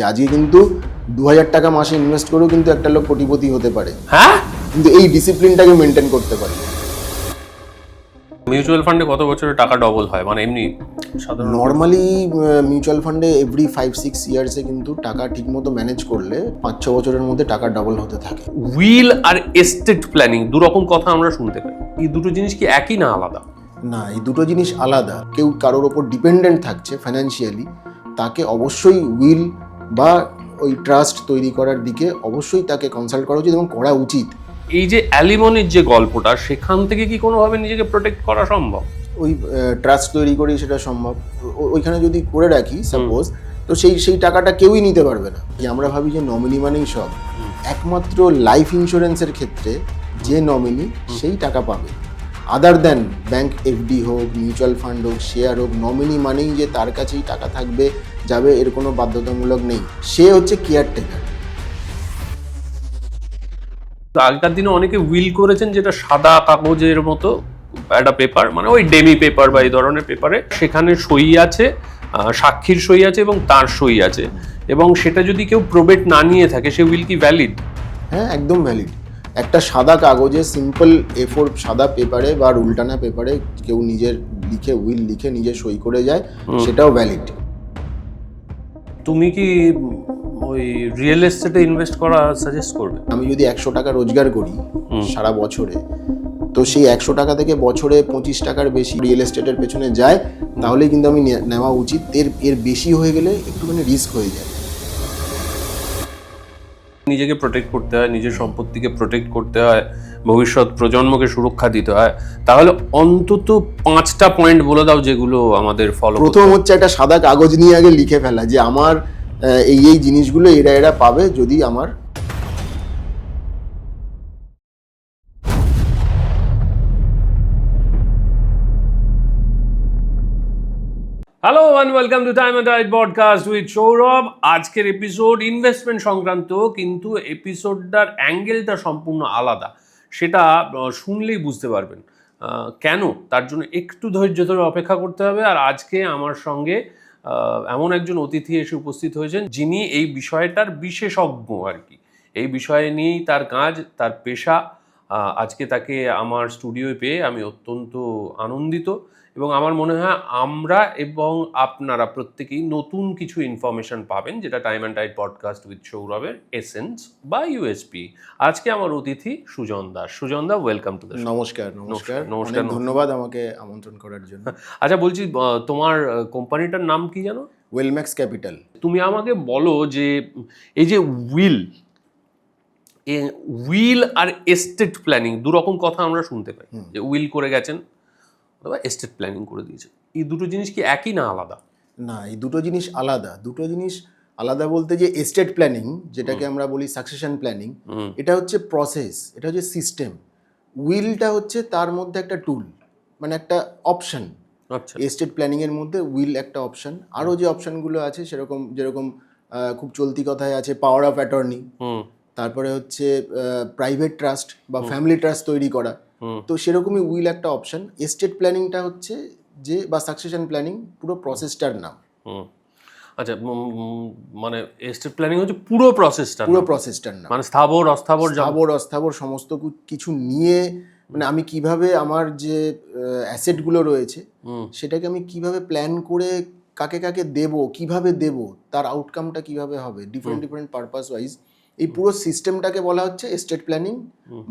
আজকে কিন্তু 2000 টাকা মাসে ইনভেস্ট করেও কিন্তু একটা লোক কোটিপতি হতে পারে, হ্যাঁ, কিন্তু এই ডিসিপ্লিনটাকে মেনটেন করতে পারে। মিউচুয়াল ফান্ডে কত বছরে টাকা ডবল হয়? মানে এমনি সাধারণ নর্মালি মিউচুয়াল ফান্ডে এভরি 5-6 ইয়ার্সে কিন্তু টাকা ঠিকমতো ম্যানেজ করলে 5-6 বছরের মধ্যে টাকা ডবল হতে থাকে। উইল আর এস্টেট প্ল্যানিং দু রকম কথা আমরা শুনতে পাই। এই দুটো জিনিস কি একই না আলাদা? না, এই দুটো জিনিস আলাদা। কেউ কারোর ওপর ডিপেন্ডেন্ট থাকছে ফাইন্যান্সিয়ালি, তাকে অবশ্যই উইল বা ওই ট্রাস্ট তৈরি করার দিকে অবশ্যই তাকে কনসাল্ট করা উচিত এবং করা উচিত। এই যে অ্যালিমনির যে গল্পটা, সেখান থেকে কি কোনোভাবে নিজেকে প্রোটেক্ট করা সম্ভব? ওই ট্রাস্ট তৈরি করেই সেটা সম্ভব। ওইখানে যদি করে রাখি সাপোজ, তো সেই টাকাটা কেউই নিতে পারবে না। আমরা ভাবি যে নমিনি মানেই সব। একমাত্র লাইফ ইন্স্যুরেন্সের ক্ষেত্রে যে নমিনি সেই টাকা পাবে। আদার দেন ব্যাংক এফডি হোক, মিউচুয়াল ফান্ড হোক, শেয়ার হোক, নমিনি মানেই যে তার কাছেই টাকা থাকবে যাবে, এর কোনো বাধ্যতামূলক নেই। সে হচ্ছে কেয়ারটেকার। আগেকার দিনে অনেকে উইল করেছেন যেটা সাদা কাগজের মতো একটা পেপার, মানে ওই ডেমি পেপার বা এই ধরনের পেপারে, সেখানে সই আছে, সাক্ষীর সই আছে এবং তার সই আছে, এবং সেটা যদি কেউ প্রবেট না নিয়ে থাকে, সে উইল কি ভ্যালিড? হ্যাঁ, একদম ভ্যালিড। একটা সাদা কাগজে, সিম্পল A4 সাদা পেপারে বা রুলটানা পেপারে কেউ নিজের লিখে উইল লিখে নিজে সই করে যায়, সেটাও ভ্যালিড। তুমি কি ওই রিয়েল এস্টেটে ইনভেস্ট করা সাজেস্ট করবে? আমি যদি 100 টাকা রোজগার করি সারা বছরে, তো সেই 100 টাকা থেকে বছরে 25 টাকার বেশি রিয়েল এস্টেটের পেছনে যায়, তাহলেই কিন্তু আমি নেওয়া উচিত। এর বেশি হয়ে গেলে একটুখানি রিস্ক হয়ে যায়। নিজেকে প্রোটেক্ট করতে হয়, নিজের সম্পত্তিকে প্রোটেক্ট করতে হয়, ভবিষ্যৎ প্রজন্মকে সুরক্ষা দিতে হয়, তাহলে অন্তত 5টা পয়েন্ট বলে দাও যেগুলো আমাদের ফলো করতে প্রথম হবে। হচ্ছে একটা সাদা কাগজ নিয়ে আগে লিখে ফেলা যে আমার এই জিনিসগুলো এরা পাবে যদি আমার। Hello and welcome to time and tide podcast with Sourav. আজকের এপিসোড ইনভেস্টমেন্ট সংক্রান্ত, কিন্তু এপিসোডটার অ্যাঙ্গেলটা সম্পূর্ণ আলাদা। সেটা শুনলেই বুঝতে পারবেন কেন। তার জন্য একটু ধৈর্য ধরে অপেক্ষা করতে হবে। আর আজকে আমার সঙ্গে এমন একজন অতিথি এসে উপস্থিত হয়েছেন যিনি এই বিষয়টার বিশেষজ্ঞ আর কি। এই বিষয়ে নিয়েই তার কাজ, তার পেশা। আজকে তাকে আমার স্টুডিওয়ে পেয়ে আমি অত্যন্ত আনন্দিত, এবং আমার মনে হয় আমরা এবং আপনারা প্রত্যেকেই নতুন কিছু ইনফরমেশন পাবেন, যেটা time and tide podcast with সৌরভের এসেন্স বা ইউএসপি। আজকে আমার অতিথি সুজন দাস। সুজন দা, ওয়েলকাম টু দ্য শো। নমস্কার। নমস্কার। অনেক ধন্যবাদ আমাকে আমন্ত্রণ করার জন্য। আচ্ছা, বলছি তোমার কোম্পানিটার নাম কি জানো? ওয়েলম্যাক্স ক্যাপিটাল। তুমি আমাকে বলো যে এই যে উইল আর এস্টেট প্ল্যানিং দু রকম কথা আমরা শুনতে পাই, যে উইল করে গেছেন অথবা এস্টেট প্ল্যানিং করে দিয়েছেন। এই দুটো জিনিস কি একই না আলাদা? না, এই দুটো জিনিস আলাদা। দুটো জিনিস আলাদা বলতে, যে এস্টেট প্ল্যানিং যেটাকে আমরা বলি সাকসেশন প্ল্যানিং, এটা হচ্ছে প্রসেস, এটা হচ্ছে সিস্টেম। উইলটা হচ্ছে তার মধ্যে একটা টুল, মানে একটা অপশন। আচ্ছা, এস্টেট প্ল্যানিং এর মধ্যে উইল একটা অপশন। আরও যে অপশনগুলো আছে যেরকম খুব চলতি কথায় আছে পাওয়ার অফ অ্যাটর্নি, তারপরে হচ্ছে প্রাইভেট ট্রাস্ট বা ফ্যামিলি ট্রাস্ট তৈরি করা। তো সেরকমই উইল একটা অপশন। এস্টেট প্ল্যানিংটা হচ্ছে যে, বা সাকসেশন প্ল্যানিং, পুরো প্রসেসটার নাম। আচ্ছা, মানে এস্টেট প্ল্যানিং হচ্ছে পুরো প্রসেসটার নাম, মানে স্থাবর অস্থাবর সমস্ত কিছু নিয়ে, মানে আমি কিভাবে আমার যে অ্যাসেটগুলো রয়েছে সেটাকে আমি কিভাবে প্ল্যান করে কাকে কাকে দেব, কিভাবে দেব, তার আউটকামটা কিভাবে হবে, ডিফারেন্ট পারপাস ওয়াইজ, এই পুরো সিস্টেমটাকে বলা হচ্ছে এস্টেট প্ল্যানিং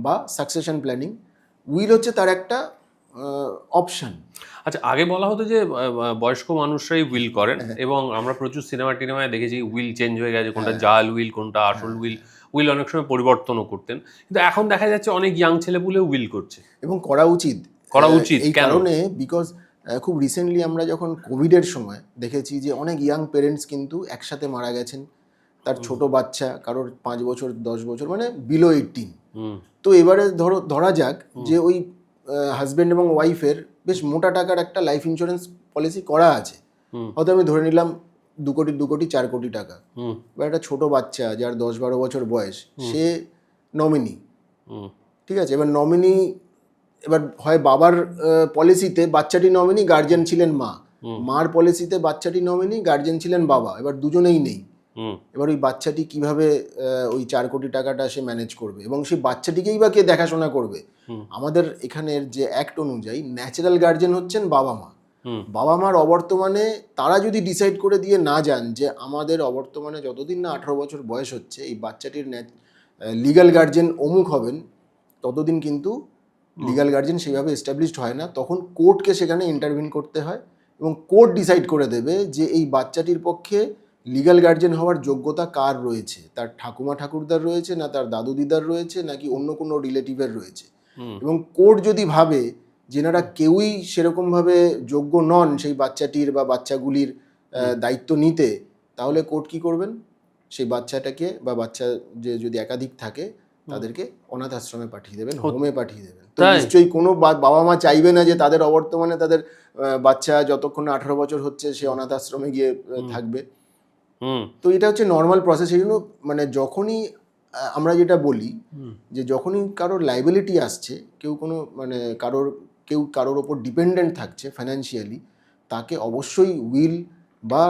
বা সাকসেশন প্ল্যানিং। উইল হচ্ছে তার একটা অপশন। আচ্ছা, আগে বলা হতো যে বয়স্ক মানুষরাই উইল করেন, এবং আমরা প্রচুর টিনেমায় দেখেছি উইল চেঞ্জ হয়ে গেছে, কোনটা জাল উইল, কোনটা আসল উইল অনেক সময় পরিবর্তনও করতেন। কিন্তু এখন দেখা যাচ্ছে অনেক ইয়াং ছেলেপুলে উইল করছে, এবং করা উচিত এই কারণে, বিকজ খুব রিসেন্টলি আমরা যখন কোভিডের সময় দেখেছি যে অনেক ইয়াং পেরেন্টস কিন্তু একসাথে মারা গেছেন। তার ছোট বাচ্চা, কারোর 5 বছর 10 বছর, মানে বিলো 18। তো এবারে ধরা যাক যে ওই হাজব্যান্ড এবং ওয়াইফের বেশ মোটা টাকার একটা লাইফ ইন্স্যুরেন্স পলিসি করা আছে। হয়তো আমি ধরে নিলাম 2 কোটি 4 কোটি টাকা। বা একটা ছোট বাচ্চা যার 10-12 বছর বয়স, সে নমিনি। ঠিক আছে, এবার নমিনি, এবার হয় বাবার পলিসিতে বাচ্চাটি নমিনি, গার্জেন ছিলেন মা, মার পলিসিতে বাচ্চাটি নমিনি, গার্জেন ছিলেন বাবা, এবার দুজনেই নেই। এবার ওই বাচ্চাটি কিভাবে ওই 4 কোটি টাকাটা সে ম্যানেজ করবে এবং সেই বাচ্চাটিকেই বা কে দেখাশোনা করবে? আমাদের এখানের যে অ্যাক্ট অনুযায়ী ন্যাচারাল গার্জেন হচ্ছেন বাবা মা। বাবা মার অবর্তমানে তারা যদি ডিসাইড করে দিয়ে না যান যে আমাদের অবর্তমানে যতদিন না 18 বছর বয়স হচ্ছে এই বাচ্চাটির লিগ্যাল গার্জেন অমুক হবেন, ততদিন কিন্তু লিগ্যাল গার্জেন সেইভাবে এস্টাবলিশড হয় না। তখন কোর্টকে সেখানে ইন্টারভিন করতে হয় এবং কোর্ট ডিসাইড করে দেবে যে এই বাচ্চাটির পক্ষে লিগ্যাল গার্জেন হওয়ার যোগ্যতা কার রয়েছে, তার ঠাকুমা ঠাকুরদার রয়েছে, না তার দাদু দিদার রয়েছে, নাকি অন্য কোনো রিলেটিভের রয়েছে। এবং কোর্ট যদি ভাবে যেনারা কেউই সেরকমভাবে যোগ্য নন সেই বাচ্চাটির বা বাচ্চাগুলির দায়িত্ব নিতে, তাহলে কোর্ট কি করবেন? সেই বাচ্চাটাকে বা বাচ্চা যে যদি একাধিক থাকে তাদেরকে অনাথ আশ্রমে পাঠিয়ে দেবেন, হোমে পাঠিয়ে দেবেন। তো নিশ্চয়ই কোনো বাবা মা চাইবে না যে তাদের অবর্তমানে তাদের বাচ্চা যতক্ষণ না 18 বছর হচ্ছে সে অনাথ আশ্রমে গিয়ে থাকবে। তো এটা হচ্ছে নর্মাল প্রসেস। এই জন্য মানে যখনই আমরা যেটা বলি যে যখনই কারোর লাইবিলিটি আসছে, কেউ কোনো মানে কেউ কারোর ওপর ডিপেন্ডেন্ট থাকছে ফাইন্যান্সিয়ালি, তাকে অবশ্যই উইল বা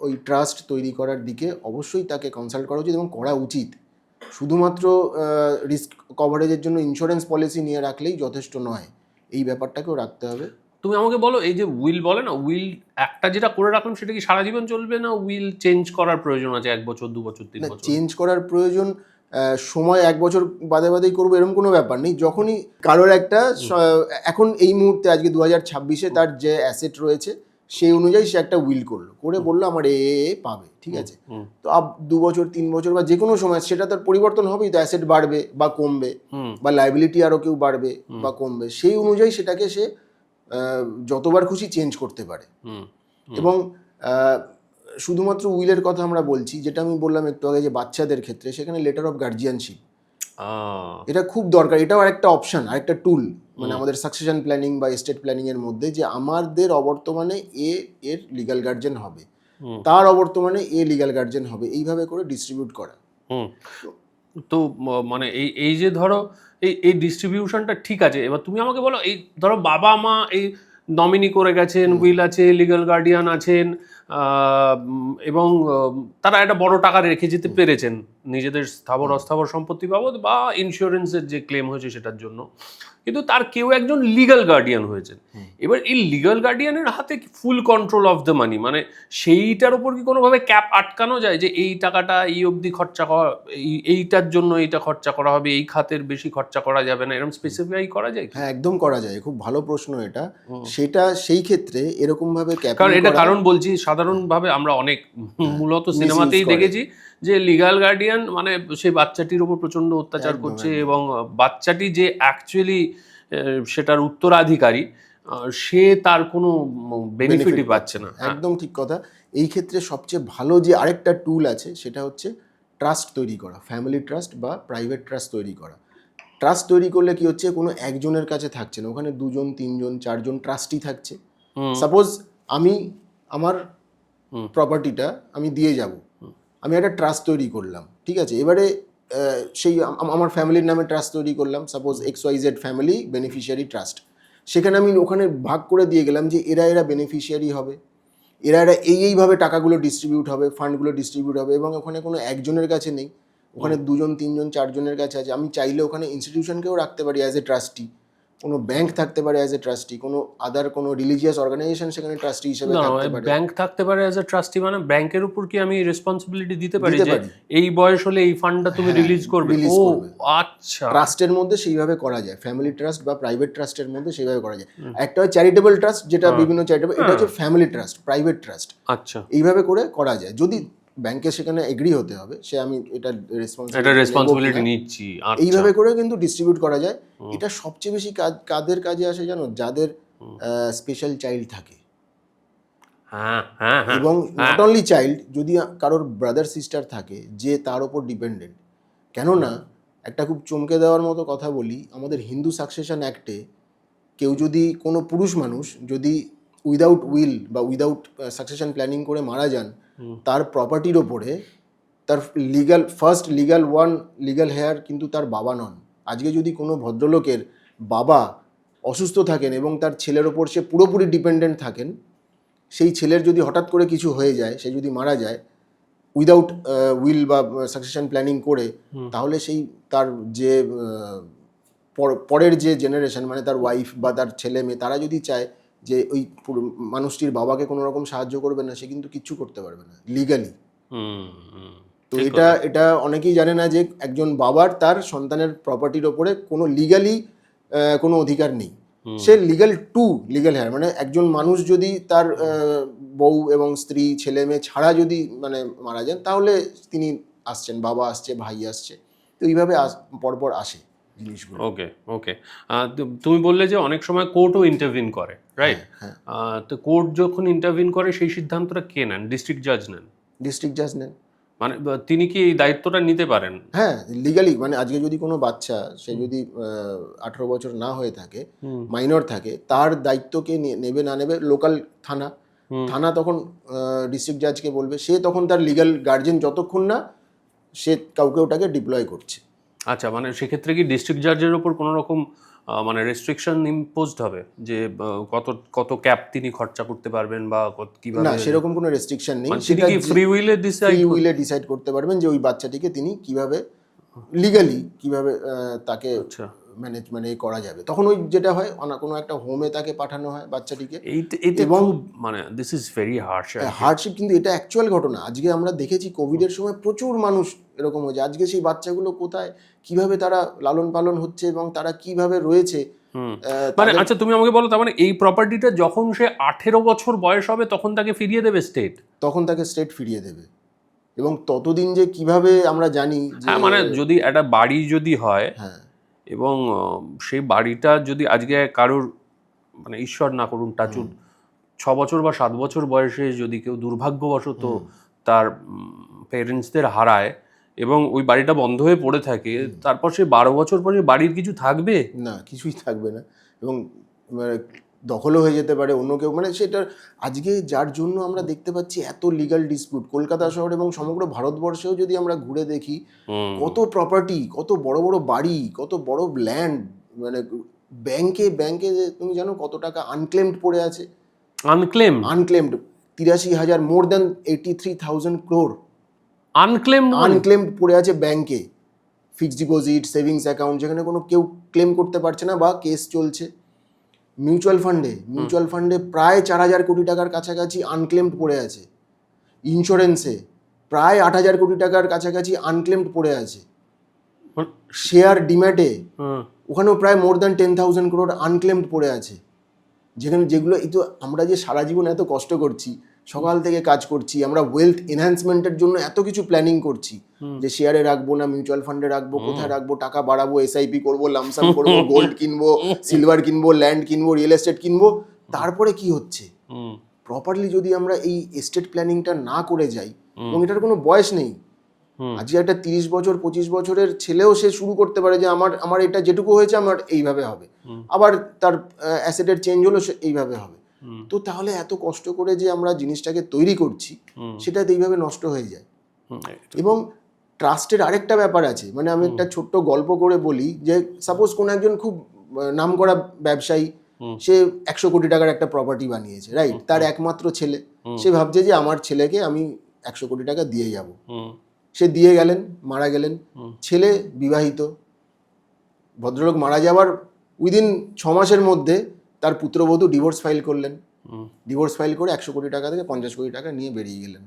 ওই ট্রাস্ট তৈরি করার দিকে অবশ্যই তাকে কনসাল্ট করা উচিত এবং করা উচিত। শুধুমাত্র রিস্ক কভারেজের জন্য ইন্স্যুরেন্স পলিসি নিয়ে রাখলেই যথেষ্ট নয়, এই ব্যাপারটাকেও রাখতে হবে। তুমি আমাকে বলো, এই যে উইল বলে না, উইল একটা যেটা করে রাখলাম সেটা কি সারা জীবন চলবে, না উইল চেঞ্জ করার প্রয়োজন আছে 1 বছর 2 বছর 3 বছর? চেঞ্জ করার প্রয়োজন সময় 1 বছর বাদে বাদেই করবো এরকম কোনো ব্যাপার নেই। যখনই কারোর একটা এখন এই মুহূর্তে আজকে 2026-এ তার যে অ্যাসেট রয়েছে সেই অনুযায়ী সে একটা উইল করে বললো আমার এ পাবে, ঠিক আছে। তো 2 বছর 3 বছর বা যে কোনো সময় সেটা তার পরিবর্তন হবেই, তো অ্যাসেট বাড়বে বা কমবে বা লাইবিলিটি আরও কেউ বাড়বে বা কমবে, সেই অনুযায়ী সেটাকে সে যতবার খুশি চেঞ্জ করতে পারে। এবং শুধুমাত্র উইলের কথা আমরা বলছি, যেটা আমি বললাম একটু আগে যে বাচ্চাদের ক্ষেত্রে সেখানে লেটার অফ গার্জিয়ানশিপ এটা খুব দরকার। এটাও আরেকটা অপশন, আরেকটা টুল মানে আমাদের সাকসেশন প্ল্যানিং বা এস্টেট প্ল্যানিং এর মধ্যে, যে আমাদের অবর্তমানে এর লিগ্যাল গার্জেন হবে, তার অবর্তমানে লিগ্যাল গার্জেন হবে, এইভাবে করে ডিস্ট্রিবিউট করা। তো মানে এই যে ধরো এই ডিস্ট্রিবিউশনটা ঠিক আছে। এবার তুমি আমাকে বলো, এই ধরো বাবা মা এই নমিনি করে গেছেন, উইল আছে, লিগ্যাল গার্ডিয়ান আছেন, এবং তারা একটা বড় টাকা রেখে যেতে পেরেছেন নিজেদের স্থাবর অস্থাবর সম্পত্তি বাবদ বা ইন্স্যুরেন্সের যে ক্লেম হয়েছে সেটার জন্য, কিন্তু তার কেউ একজন লিগ্যাল গার্ডিয়ান হয়েছেন। এবার এই লিগ্যাল গার্ডিয়ানের হাতে ফুল কন্ট্রোল অফ দ্য মানি, মানে সেইটার উপর কি কোনোভাবে ক্যাপ আটকানো যায় যে এই টাকাটা এই অবধি খরচা করা, এইটার জন্য এইটা খরচা করা হবে, এই খাতের বেশি খরচা করা যাবে না, এরকম স্পেসিফাই করা যায়? হ্যাঁ, একদম করা যায়। খুব ভালো প্রশ্ন এটা। সেটা সেই ক্ষেত্রে এরকম ভাবে ক্যাপ, কারণ বলছি সাধারণভাবে আমরা অনেক মূলত সিনেমাতেই দেখেছি যে লিগ্যাল গার্ডিয়ান মানে সেই বাচ্চাটির উপর প্রচন্ড অত্যাচার করছে এবং বাচ্চাটি যে অ্যাকচুয়ালি সেটার উত্তরাধিকারী সে তার কোনো বেনিফিটই পাচ্ছে না। একদম ঠিক কথা। এই ক্ষেত্রে সবচেয়ে ভালো যে আরেকটা টুল আছে সেটা হচ্ছে ট্রাস্ট তৈরি করা, ফ্যামিলি ট্রাস্ট বা প্রাইভেট ট্রাস্ট তৈরি করা। ট্রাস্ট তৈরি করলে কি হচ্ছে, কোনো একজনের কাছে থাকছে না, ওখানে 2 জন 3 জন 4 জন ট্রাস্টি থাকছে। সাপোজ আমি আমার প্রপার্টিটা আমি দিয়ে যাব, আমি একটা ট্রাস্ট তৈরি করলাম, ঠিক আছে। এবারে সেই আমার ফ্যামিলির নামে ট্রাস্ট তৈরি করলাম, suppose XYZ family beneficiary trust. সেখানে আমি ওখানে ভাগ করে দিয়ে গেলাম যে এরা বেনিফিশিয়ারি হবে, এরা এইভাবে টাকাগুলো ডিস্ট্রিবিউট হবে, ফান্ডগুলো ডিস্ট্রিবিউট হবে, এবং ওখানে কোনো একজনের কাছে নেই, ওখানে 2 জন 3 জন 4 জনের কাছে আছে। আমি চাইলে ওখানে ইনস্টিটিউশনকেও রাখতে পারি অ্যাজ এ ট্রাস্টি, কোনো ব্যাংক থাকতে পারে অ্যাজ এ ট্রাস্টি, কোনো আদার কোনো রিলিজিয়াস অর্গানাইজেশন সেখানে ট্রাস্টি হিসেবে থাকতে পারে। ব্যাংক থাকতে পারে অ্যাজ এ ট্রাস্টি, মানে ব্যাংকের উপর কি আমি রেসপন্সিবিলিটি দিতে পারি যে এই বয়স হলে এই ফান্ডটা তুমি রিলিজ করবে? ও আচ্ছা, ট্রাস্টের মধ্যে সেইভাবে করা যায়, ফ্যামিলি ট্রাস্ট বা প্রাইভেট ট্রাস্টের মধ্যে সেইভাবে করা যায়। একটা হয় চ্যারিটেবল ট্রাস্ট, যেটা বিভিন্ন চ্যারিটেবল, এটা হচ্ছে ফ্যামিলি ট্রাস্ট, প্রাইভেট ট্রাস্ট। আচ্ছা, এইভাবে করে করা যায়। যদি ব্যাংকে সেখানে এগ্রি হতে হবে, সে আমি এটা রেসপন্সিবিলিটি নিচ্ছি, এইভাবে করে কিন্তু ডিস্ট্রিবিউট করা যায়। এটা সবচেয়ে বেশি কাদের কাজে আসে জানো? যাদের স্পেশাল চাইল্ড থাকে, এবং নট অনলি চাইল্ড, যদি কারোর ব্রাদার সিস্টার থাকে যে তার ওপর ডিপেন্ডেন্ট। কেননা একটা খুব চমকে দেওয়ার মতো কথা বলি, আমাদের হিন্দু সাকসেশন অ্যাক্টে কেউ যদি, কোনো পুরুষ মানুষ যদি উইদাউট উইল বা উইদাউট সাকসেশন প্ল্যানিং করে মারা যান, তার প্রপার্টির ওপরে তার ফার্স্ট লিগ্যাল হেয়ার কিন্তু তার বাবা নন। আজকে যদি কোনো ভদ্রলোকের বাবা অসুস্থ থাকেন এবং তার ছেলের ওপর সে পুরোপুরি ডিপেন্ডেন্ট থাকেন, সেই ছেলের যদি হঠাৎ করে কিছু হয়ে যায়, সে যদি মারা যায়, উইদাউট উইল বা সাকসেশন প্ল্যানিং করে, তাহলে সেই তার যে পরের যে জেনারেশন, মানে তার ওয়াইফ বা তার ছেলে মেয়ে, তারা যদি চায় যে ওই মানুষটির বাবাকে কোনো রকম সাহায্য করবে না, সে কিন্তু কিচ্ছু করতে পারবে না লিগালি। তো এটা অনেকেই জানে না যে একজন বাবার তার সন্তানের প্রপার্টির ওপরে কোনো লিগালি কোনো অধিকার নেই। সে লিগাল হেয়ার, মানে একজন মানুষ যদি তার বউ এবং স্ত্রী ছেলে মেয়ে ছাড়া যদি মানে মারা যান, তাহলে তিনি আসছেন, বাবা আসছে, ভাই আসছে, তো এইভাবে পরপর আসে জিনিসগুলো। ওকে তুমি বললে যে অনেক সময় কোর্টও ইন্টারভিন করে, রাইট? তো কোর্ট যখন ইন্টারভিন করে সেই সিদ্ধান্তটা কে নেন? ডিস্ট্রিক্ট জাজ নেন? ডিস্ট্রিক্ট জাজ নেন। মানে তিনি কি এই দায়িত্বটা নিতে পারেন? হ্যাঁ, লিগালি, মানে আজকে যদি কোনো বাচ্চা, সে যদি 18 বছর না হয়ে থাকে, মাইনর থাকে, তার দায়িত্বকে নেবে না নেবে লোকাল থানা তখন ডিস্ট্রিক্ট জাজকে বলবে, সে তখন তার লিগাল গার্জেন যতক্ষণ না সে কাউকে ওটাকে ডিপ্লয় করছে। আচ্ছা, মানে সেক্ষেত্রে কি ডিস্ট্রিক্ট জাজের ওপর কোনো রকম মানে রেস্ট্রিকশন ইম্পোজড হবে যে কত ক্যাপ তিনি খরচা করতে পারবেন বা কিভাবে? না, সেরকম কোনো রেস্ট্রিকশন নেই। সেটা কি ফ্রি উইলে ডিসাইড করতে পারবেন যে ওই বাচ্চাটিকে তিনি কিভাবে লিগালি কিভাবে তাকে মানে করা যাবে। তখন ওই যেটা হয়, কোনো একটা হোমে তাকে পাঠানো হয় বাচ্চাটিকে। এবং মানে দিস ইজ ভেরি হার্ডশিপ, কিন্তু এটা অ্যাকচুয়াল ঘটনা। আজকে আমরা দেখেছি কোভিডের সময় প্রচুর মানুষ এরকম হয়েছে। আজকে সেই বাচ্চাগুলো কোথায়, কিভাবে তারা লালন পালন হচ্ছে এবং তারা কিভাবে রয়েছে। মানে আচ্ছা, তুমি আমাকে বলো, তার মানে এই প্রপার্টিটা যখন সে 18 বছর বয়স হবে তখন তাকে ফিরিয়ে দেবে স্টেট? তখন তাকে স্টেট ফিরিয়ে দেবে। এবং ততদিন যে কিভাবে আমরা জানি, হ্যাঁ, মানে যদি একটা বাড়ি যদি হয়, হ্যাঁ, এবং সেই বাড়িটা যদি আজকে কারোর, মানে ঈশ্বর না করুন, টাচুড 6 বছর বা 7 বছর বয়সে যদি কেউ দুর্ভাগ্যবশত তার পেরেন্টসদের হারায় এবং ওই বাড়িটা বন্ধ হয়ে পড়ে থাকে, তারপর সে 12 বছর পরে বাড়ির কিছু থাকবে না, কিছুই থাকবে না। এবং দখলও হয়ে যেতে পারে অন্য কেউ, মানে সেটা আজকে যার জন্য আমরা দেখতে পাচ্ছি এত লিগ্যাল ডিসপিউট কলকাতা শহর এবং সমগ্র ভারতবর্ষেও যদি আমরা ঘুরে দেখি, কত প্রপার্টি, কত বড় বড় বাড়ি, কত বড় ল্যান্ড, মানে ব্যাংকে তুমি জানো কত টাকা আনক্লেমড পড়ে আছে? Unclaimed 83,000, more than 83,000 crore unclaimed পড়ে আছে ব্যাংকে। ফিক্সড ডিপোজিট, সেভিংস অ্যাকাউন্ট, যেখানে কোনো কেউ ক্লেম করতে পারছে না বা কেস চলছে। মিউচুয়াল ফান্ডে প্রায় 4,000 কোটি টাকার কাছাকাছি আনক্লেমড পড়ে আছে। ইন্স্যুরেন্সে প্রায় 8,000 কোটি টাকার কাছাকাছি আনক্লেমড পড়ে আছে। শেয়ার ডিম্যাটে ওখানেও প্রায় মোর দ্যান 10,000 crore আনক্লেমড পড়ে আছে। যেগুলো এই তো আমরা যে সারা জীবন এত কষ্ট করছি, সকাল থেকে কাজ করছি, আমরা ওয়েলথ এনহ্যান্সমেন্টের জন্য এত কিছু প্ল্যানিং করছি, যে শেয়ারে রাখবো না মিউচুয়াল ফান্ডে রাখবো, কোথায় রাখবো, টাকা বাড়াবো, এসআইপি করবো, লামসাম করবো, গোল্ড কিনবো, সিলভার কিনবো, ল্যান্ড কিনবো, রিয়েল এস্টেট কিনবো। তারপরে কি হচ্ছে, প্রপারলি যদি আমরা এই এস্টেট প্ল্যানিংটা না করে যাই, এবং এটার কোনো বয়স নেই। আজকে একটা 30 বছর 25 বছরের ছেলেও সে শুরু করতে পারে যে আমার এটা যেটুকু হয়েছে আমার এইভাবে হবে, আবার তার অ্যাসেটের চেঞ্জ হলো এইভাবে হবে। তো তাহলে এত কষ্ট করে যে আমরা জিনিসটাকে তৈরি করছি, সেটা এইভাবে নষ্ট হয়ে যায়। এবং ট্রাস্টের আরেকটা ব্যাপার আছে, মানে আমি একটা ছোট্ট গল্প করে বলি, যে সাপোজ কোন একজন খুব নামকরা ব্যবসায়ী, সে 100 কোটি টাকার একটা প্রপার্টি বানিয়েছে, রাইট? তার একমাত্র ছেলে, সে ভাবছে যে আমার ছেলেকে আমি 100 কোটি টাকা দিয়ে যাব। সে দিয়ে গেলেন, মারা গেলেন, ছেলে বিবাহিত, ভদ্রলোক মারা যাওয়ার উইদিন 6 মাসের মধ্যে তার পুত্রবধূ ডিভোর্স ফাইল করলেন। ডিভোর্স ফাইল করে 100 কোটি টাকা থেকে 50 কোটি টাকা নিয়ে বেরিয়ে গেলেন।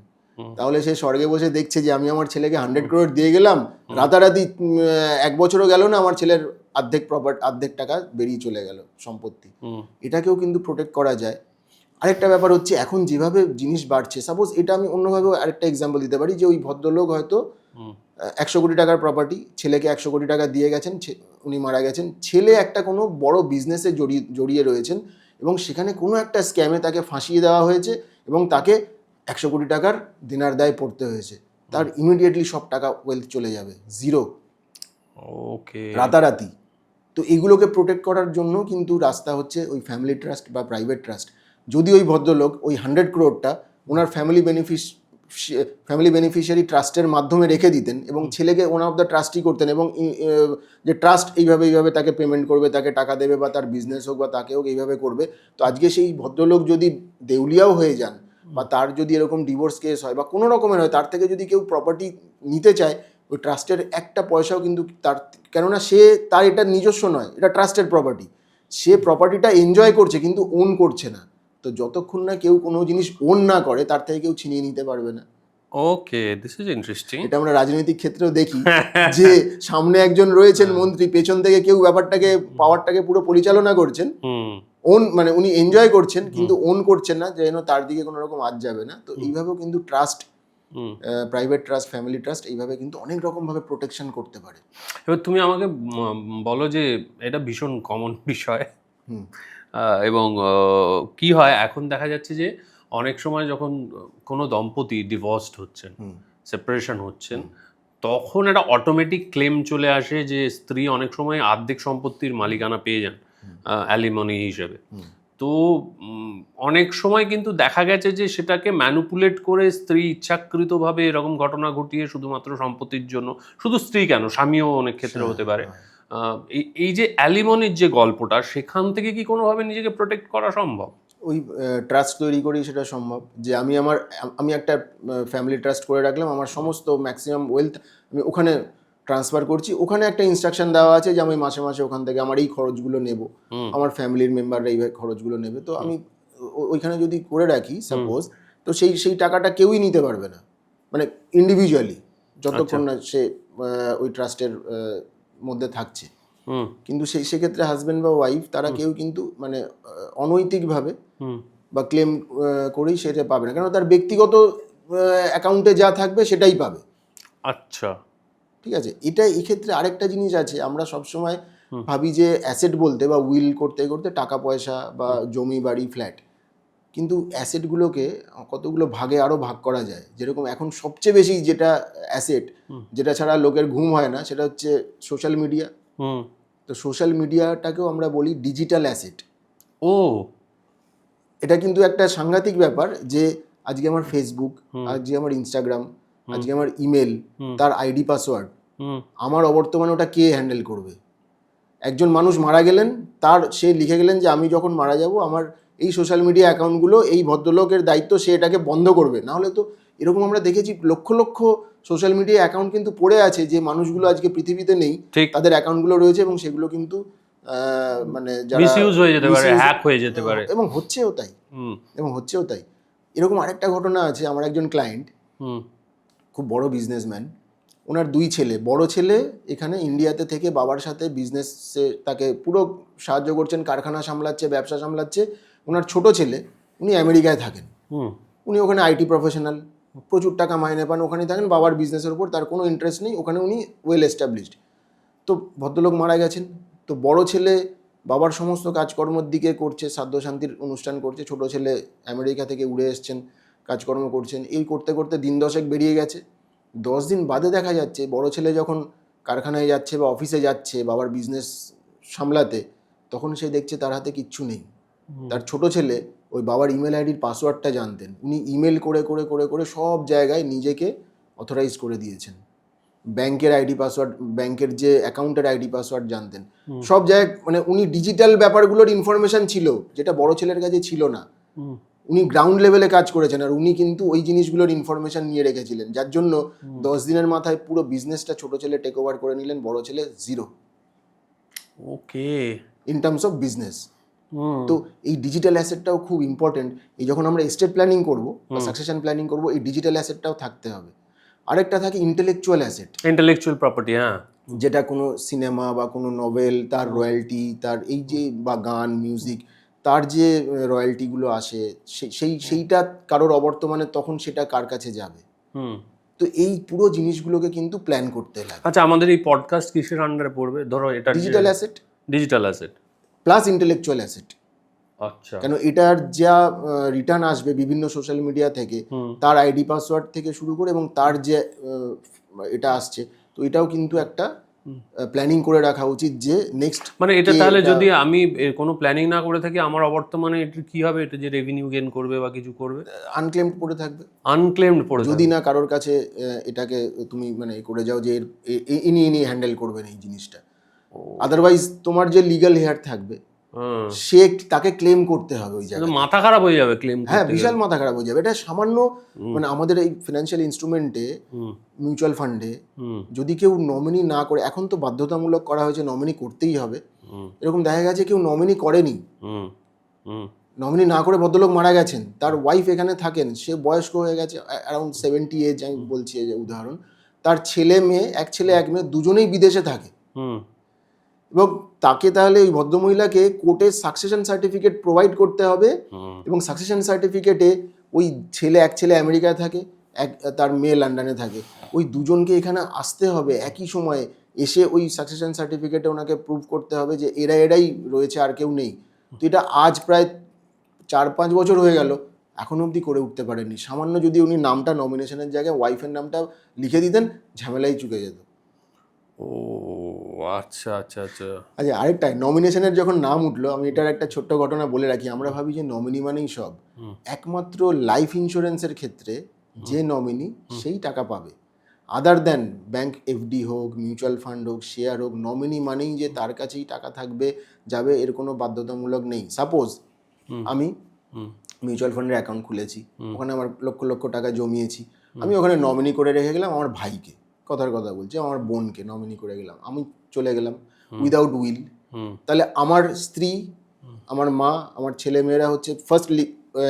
তাহলে সে স্বর্গে বসে দেখছে যে আমি আমার ছেলেকে 100 crore দিয়ে গেলাম, রাতারাতি 1 বছরও গেল না, আমার ছেলের অর্ধেক টাকা বেরিয়ে চলে গেল সম্পত্তি। এটাকেও কিন্তু প্রোটেক্ট করা যায়। আরেকটা ব্যাপার হচ্ছে, এখন যেভাবে জিনিস বাড়ছে, সাপোজ এটা আমি অন্যভাবে আরেকটা এক্সাম্পল দিতে পারি, যে ওই ভদ্রলোক হয়তো 100 কোটি টাকার প্রপার্টি, ছেলেকে 100 কোটি টাকা দিয়ে গেছেন, উনি মারা গেছেন, ছেলে একটা কোনো বড় বিজনেসে জড়িয়ে রয়েছেন, এবং সেখানে কোনো একটা স্ক্যামে তাকে ফাঁসিয়ে দেওয়া হয়েছে এবং তাকে 100 কোটি টাকার দেনার দায় পড়তে হয়েছে। তার ইমিডিয়েটলি সব টাকা ওয়েলথ চলে যাবে, জিরো, রাতারাতি। তো এগুলোকে প্রোটেক্ট করার জন্য কিন্তু রাস্তা হচ্ছে ওই ফ্যামিলি ট্রাস্ট বা প্রাইভেট ট্রাস্ট। যদি ওই ভদ্রলোক ওই 100 crore ওনার ফ্যামিলি বেনিফিশিয়ারি ট্রাস্টের মাধ্যমে রেখে দিতেন এবং ছেলেকে ওয়ান অফ দ্য ট্রাস্টই করতেন, এবং যে ট্রাস্ট এইভাবে তাকে পেমেন্ট করবে, তাকে টাকা দেবে, বা তার বিজনেস হোক বা তাকে হোক এইভাবে করবে, তো আজকে সেই ভদ্রলোক যদি দেউলিয়াও হয়ে যান, বা তার যদি এরকম ডিভোর্স কেস হয় বা কোনো রকমের হয়, তার থেকে যদি কেউ প্রপার্টি নিতে চায়, ওই ট্রাস্টের একটা পয়সাও কিন্তু তার, কেননা সে তার এটা নিজস্ব নয়, এটা ট্রাস্টের প্রপার্টি, সে প্রপার্টিটা এনজয় করছে কিন্তু ওন করছে না। তো যতক্ষণ না কেউ কোনো জিনিস ওন না করে, তার থেকে কেউ ছিনিয়ে নিতে পারবে না। ওকে, দিস ইজ ইন্টারেস্টিং। এটা আমরা রাজনৈতিক ক্ষেত্রেও দেখি যে সামনে একজন রয়েছেন মন্ত্রী, পেছন থেকে কেউ ব্যাপারটাকে, পাওয়ারটাকে পুরো পরিচালনা করছেন, ওন মানে উনি এনজয় করছেন কিন্তু ওন করছেন না, যেন তার দিকে কোনো রকম আজ যাবে না। তো এইভাবেও কিন্তু trust, private trust, family trust, এইভাবে কিন্তু অনেক রকম ভাবে প্রোটেকশন করতে পারে। এবার তুমি আমাকে বলো যে এটা ভীষণ কমন বিষয়, এবং কি হয় এখন দেখা যাচ্ছে যে অনেক সময় যখন কোনো দম্পতি ডিভোর্সড হচ্ছেন, সেপারেশন হচ্ছেন, তখন একটা অটোমেটিক ক্লেম চলে আসে যে স্ত্রী অনেক সময় অর্ধেক সম্পত্তির মালিকানা পেয়ে যান অ্যালিমনি হিসেবে। তো অনেক সময় কিন্তু দেখা গেছে যে সেটাকে ম্যানুপুলেট করে স্ত্রী ইচ্ছাকৃতভাবে এরকম ঘটনা ঘটিয়ে শুধুমাত্র সম্পত্তির জন্য, শুধু স্ত্রী কেন, স্বামীও অনেক ক্ষেত্রে হতে পারে, এই যে অ্যালিমনির যে গল্পটা, সেখান থেকে কি কোনোভাবে নিজেকে প্রোটেক্ট করা সম্ভব? ওই ট্রাস্ট তৈরি করেই সেটা সম্ভব, যে আমি একটা ফ্যামিলি ট্রাস্ট করে রাখলাম, আমার সমস্ত ম্যাক্সিমাম ওয়েলথ আমি ওখানে ট্রান্সফার করছি, ওখানে একটা ইনস্ট্রাকশন দেওয়া আছে যে আমি মাসে মাসে ওখান থেকে আমার এই খরচগুলো নেব, আমার ফ্যামিলির মেম্বাররা এই খরচগুলো নেবে। তো আমি ওইখানে যদি করে রাখি সাপোজ, তো সেই টাকাটা কেউই নিতে পারবে না, মানে ইন্ডিভিজুয়ালি, যতক্ষণ না সে ওই ট্রাস্টের মধ্যে থাকছে। কিন্তু সেক্ষেত্রে হাজব্যান্ড বা ওয়াইফ তারা কেউ কিন্তু মানে অনৈতিকভাবে বা ক্লেম করেই সেটা পাবে না, কারণ তার ব্যক্তিগত অ্যাকাউন্টে যা থাকবে সেটাই পাবে। আচ্ছা, ঠিক আছে। এটা এই ক্ষেত্রে আরেকটা জিনিস আছে, আমরা সবসময় ভাবি যে অ্যাসেট বলতে বা উইল করতে করতে টাকা পয়সা বা জমি বাড়ি ফ্ল্যাট, কিন্তু অ্যাসেটগুলোকে কতগুলো ভাগে আরও ভাগ করা যায়। যেরকম এখন সবচেয়ে বেশি যেটা অ্যাসেট, যেটা ছাড়া লোকের ঘুম হয় না, সেটা হচ্ছে সোশ্যাল মিডিয়া। তো সোশ্যাল মিডিয়াটাকেও আমরা বলি ডিজিটাল অ্যাসেট। এটা কিন্তু একটা সাংঘাতিক ব্যাপার যে আজকে আমার ফেসবুক, আজকে আমার ইনস্টাগ্রাম, আজকে আমার ইমেল, তার আইডি পাসওয়ার্ড, আমার অবর্তমানে ওটা কে হ্যান্ডেল করবে? একজন মানুষ মারা গেলেন, সে লিখে গেলেন যে আমি যখন মারা যাব আমার এই সোশ্যাল মিডিয়া অ্যাকাউন্টগুলো এই ভদ্রলোকের দায়িত্ব, সে এটাকে বন্ধ করবে। নাহলে তো এরকম আমরা দেখেছি lakh lakh social media account কিন্তু পড়ে আছে, যে মানুষগুলো আজকে পৃথিবীতে নেই, তাদের অ্যাকাউন্টগুলো রয়েছে, এবং সেগুলো কিন্তু মানে যারা মিসইউজ হয়ে যেতে পারে, হ্যাক হয়ে যেতে পারে, এবং হচ্ছেও তাই। এরকম আরেকটা ঘটনা আছে, আমার একজন ক্লায়েন্ট, খুব বড় বিজনেসম্যান, ওনার 2 ছেলে, বড় ছেলে এখানে ইন্ডিয়াতে থেকে বাবার সাথে বিজনেসে তাকে পুরো সাহায্য করছেন, কারখানা সামলাচ্ছে, ব্যবসা সামলাচ্ছে। ওনার ছোট ছেলে, উনি আমেরিকায় থাকেন, উনি ওখানে আইটি প্রফেশনাল, প্রচুর টাকা মাইনে পান, ওখানেই থাকেন, বাবার বিজনেসের উপর তার কোনো ইন্টারেস্ট নেই, ওখানে উনি ওয়েল এস্টাবলিশড। তো ভদ্রলোক মারা গেছেন, তো বড় ছেলে বাবার সমস্ত কাজকর্মের দিকে করছে, শ্রাদ্ধ শান্তির অনুষ্ঠান করছে, ছোট ছেলে আমেরিকা থেকে উড়ে এসছেন, কাজকর্ম করছেন, এই করতে করতে দিন 10 বেরিয়ে গেছে। 10 দিন বাদে দেখা যাচ্ছে বড় ছেলে যখন কারখানায় যাচ্ছে বা অফিসে যাচ্ছে বাবার বিজনেস সামলাতে, তখন সে দেখছে তার হাতে কিচ্ছু নেই। তার ছোট ছেলে ওই বাবার ইমেল আইডির পাসওয়ার্ডটা জানতেন, উনি ইমেল করে করে করে করে সব জায়গায় নিজেকে অথরাইজ করে দিয়েছেন। ব্যাংকের আইডি পাসওয়ার্ড, ব্যাংকের যে অ্যাকাউন্টের আইডি পাসওয়ার্ড জানতেন, সব জায়গায়, মানে উনি ডিজিটাল ব্যাপারগুলোর ইনফরমেশন ছিল, যেটা বড় ছেলের কাছে ছিল না। উনি গ্রাউন্ড লেভেলে কাজ করেছেন, আর উনি কিন্তু ওই জিনিসগুলোর ইনফরমেশন নিয়ে রেখেছিলেন, যার জন্য 10 দিনের মাথায় পুরো বিজনেসটা ছোট ছেলে টেক ওভার করে নিলেন, বড় ছেলে zero. Okay, in terms of business. তো এই ডিজিটাল অ্যাসেটটাও খুব ইম্পর্টেন্ট। এই যখন আমরা এস্টেট প্ল্যানিং করবো বা সাকসেশন প্ল্যানিং করবো, এই ডিজিটাল অ্যাসেটটাও থাকতে হবে। আরেকটা থাকে ইন্টেলেকচুয়াল অ্যাসেট, ইন্টেলেকচুয়াল প্রপার্টি, হ্যাঁ, যেটা কোনো সিনেমা বা কোনো নভেল, তার রয়্যালটি, তার এই যে বা গান মিউজিক, তার যে রয়্যালটিগুলো আসে, সেইটা কারোর অবর্তমানে, তখন সেটা কার কাছে যাবে। তো এই পুরো জিনিসগুলোকে কিন্তু প্ল্যান করতে লাগে। আচ্ছা, আমাদের এই পডকাস্ট কিসের আন্ডারে পড়বে? ধরো এটা digital asset plus intellectual asset. আচ্ছা, কেন এটার যা রিটার্ন আসবে বিভিন্ন সোশ্যাল মিডিয়া থেকে, তার আইডি পাসওয়ার্ড থেকে শুরু করে, এবং তার যে এটা আসছে, তো এটাও কিন্তু একটা প্ল্যানিং করে রাখা উচিত যে নেক্সট, মানে এটা তাহলে যদি আমি কোনো প্ল্যানিং না করে থাকি, আমার অবর্তমানে এটা কি হবে? এটা যে রেভিনিউ গেইন করবে বা কিছু করবে, আনক্লেমড পড়ে থাকবে, যদি না কারোর কাছে এটাকে তুমি মানে করে যাও যে ইনি হ্যান্ডেল করবেন এই জিনিসটা। আদারওয়াইজ তোমার যে লিগ্যাল হেয়ার থাকবে, সে তাকে ক্লেম করতে হবে ওই জায়গায়। মাথা খারাপ হয়ে যাবে ক্লেম হ্যাঁ, বিশাল মাথা খারাপ হয়ে যাবে। এটা সামান্য মানে আমাদের এই ফিনান্সিয়াল ইনস্ট্রুমেন্টে, মিউচুয়াল ফান্ডে যদি কেউ নমিনি না করে, এখন তো বাধ্যতামূলক করা হয়েছে নমিনি করতেই হবে, এরকম দেখা গেছে কেউ নমিনি করেনি, নমিনি না করে ভদ্রলোক মারা গেছেন, তার ওয়াইফ এখানে থাকেন, সে বয়স্ক হয়ে গেছে, অ্যারাউন্ড 70 এজ, আমি বলছি যে উদাহরণ, তার ছেলে মেয়ে, এক ছেলে এক মেয়ে, দুজনেই বিদেশে থাকে, এবং তাকে তাহলে ওই ভদ্রমহিলাকে কোর্টে সাকসেশন সার্টিফিকেট প্রোভাইড করতে হবে, এবং সাকসেশন সার্টিফিকেটে ওই এক ছেলে আমেরিকায় থাকে, তার মেয়ে লন্ডনে থাকে, ওই দুজনকে এখানে আসতে হবে একই সময়ে, এসে ওই সাকসেশন সার্টিফিকেটে ওনাকে প্রুভ করতে হবে যে এরাই রয়েছে, আর কেউ নেই। তো এটা আজ প্রায় 4-5 বছর হয়ে গেল, এখনো অবধি করে উঠতে পারেননি। সামান্য যদি উনি নামটা নমিনেশনের জায়গায় ওয়াইফের নামটা লিখে দিতেন, ঝামেলাই চুকে যেত। ও আচ্ছা আচ্ছা আচ্ছা। আচ্ছা, আরেকটা নমিনেশনের যখন নাম উঠলো, আমি এটার একটা ছোট্ট ঘটনা বলে রাখি। আমরা ভাবি যে নমিনি মানেই সব, একমাত্র লাইফ ইন্স্যুরেন্সের ক্ষেত্রে যে নমিনি সেই টাকা পাবে। আদার দেন ব্যাংক এফডি হোক, মিউচুয়াল ফান্ড হোক, শেয়ার হোক, নমিনি মানেই যে তার কাছেই টাকা থাকবে যাবে, এর কোনো বাধ্যতামূলক নেই। সাপোজ আমি মিউচুয়াল ফান্ডের অ্যাকাউন্ট খুলেছি, ওখানে আমার লক্ষ লক্ষ টাকা জমিয়েছি, আমি ওখানে নমিনি করে রেখে গেলাম আমার ভাইকে, কথার কথা বলছি, আমার বোনকে নমিনি করে গেলাম, আমি চলে গেলাম উইদাউট উইল। তাহলে আমার স্ত্রী, আমার মা, আমার ছেলে মেয়েরা হচ্ছে ফার্স্ট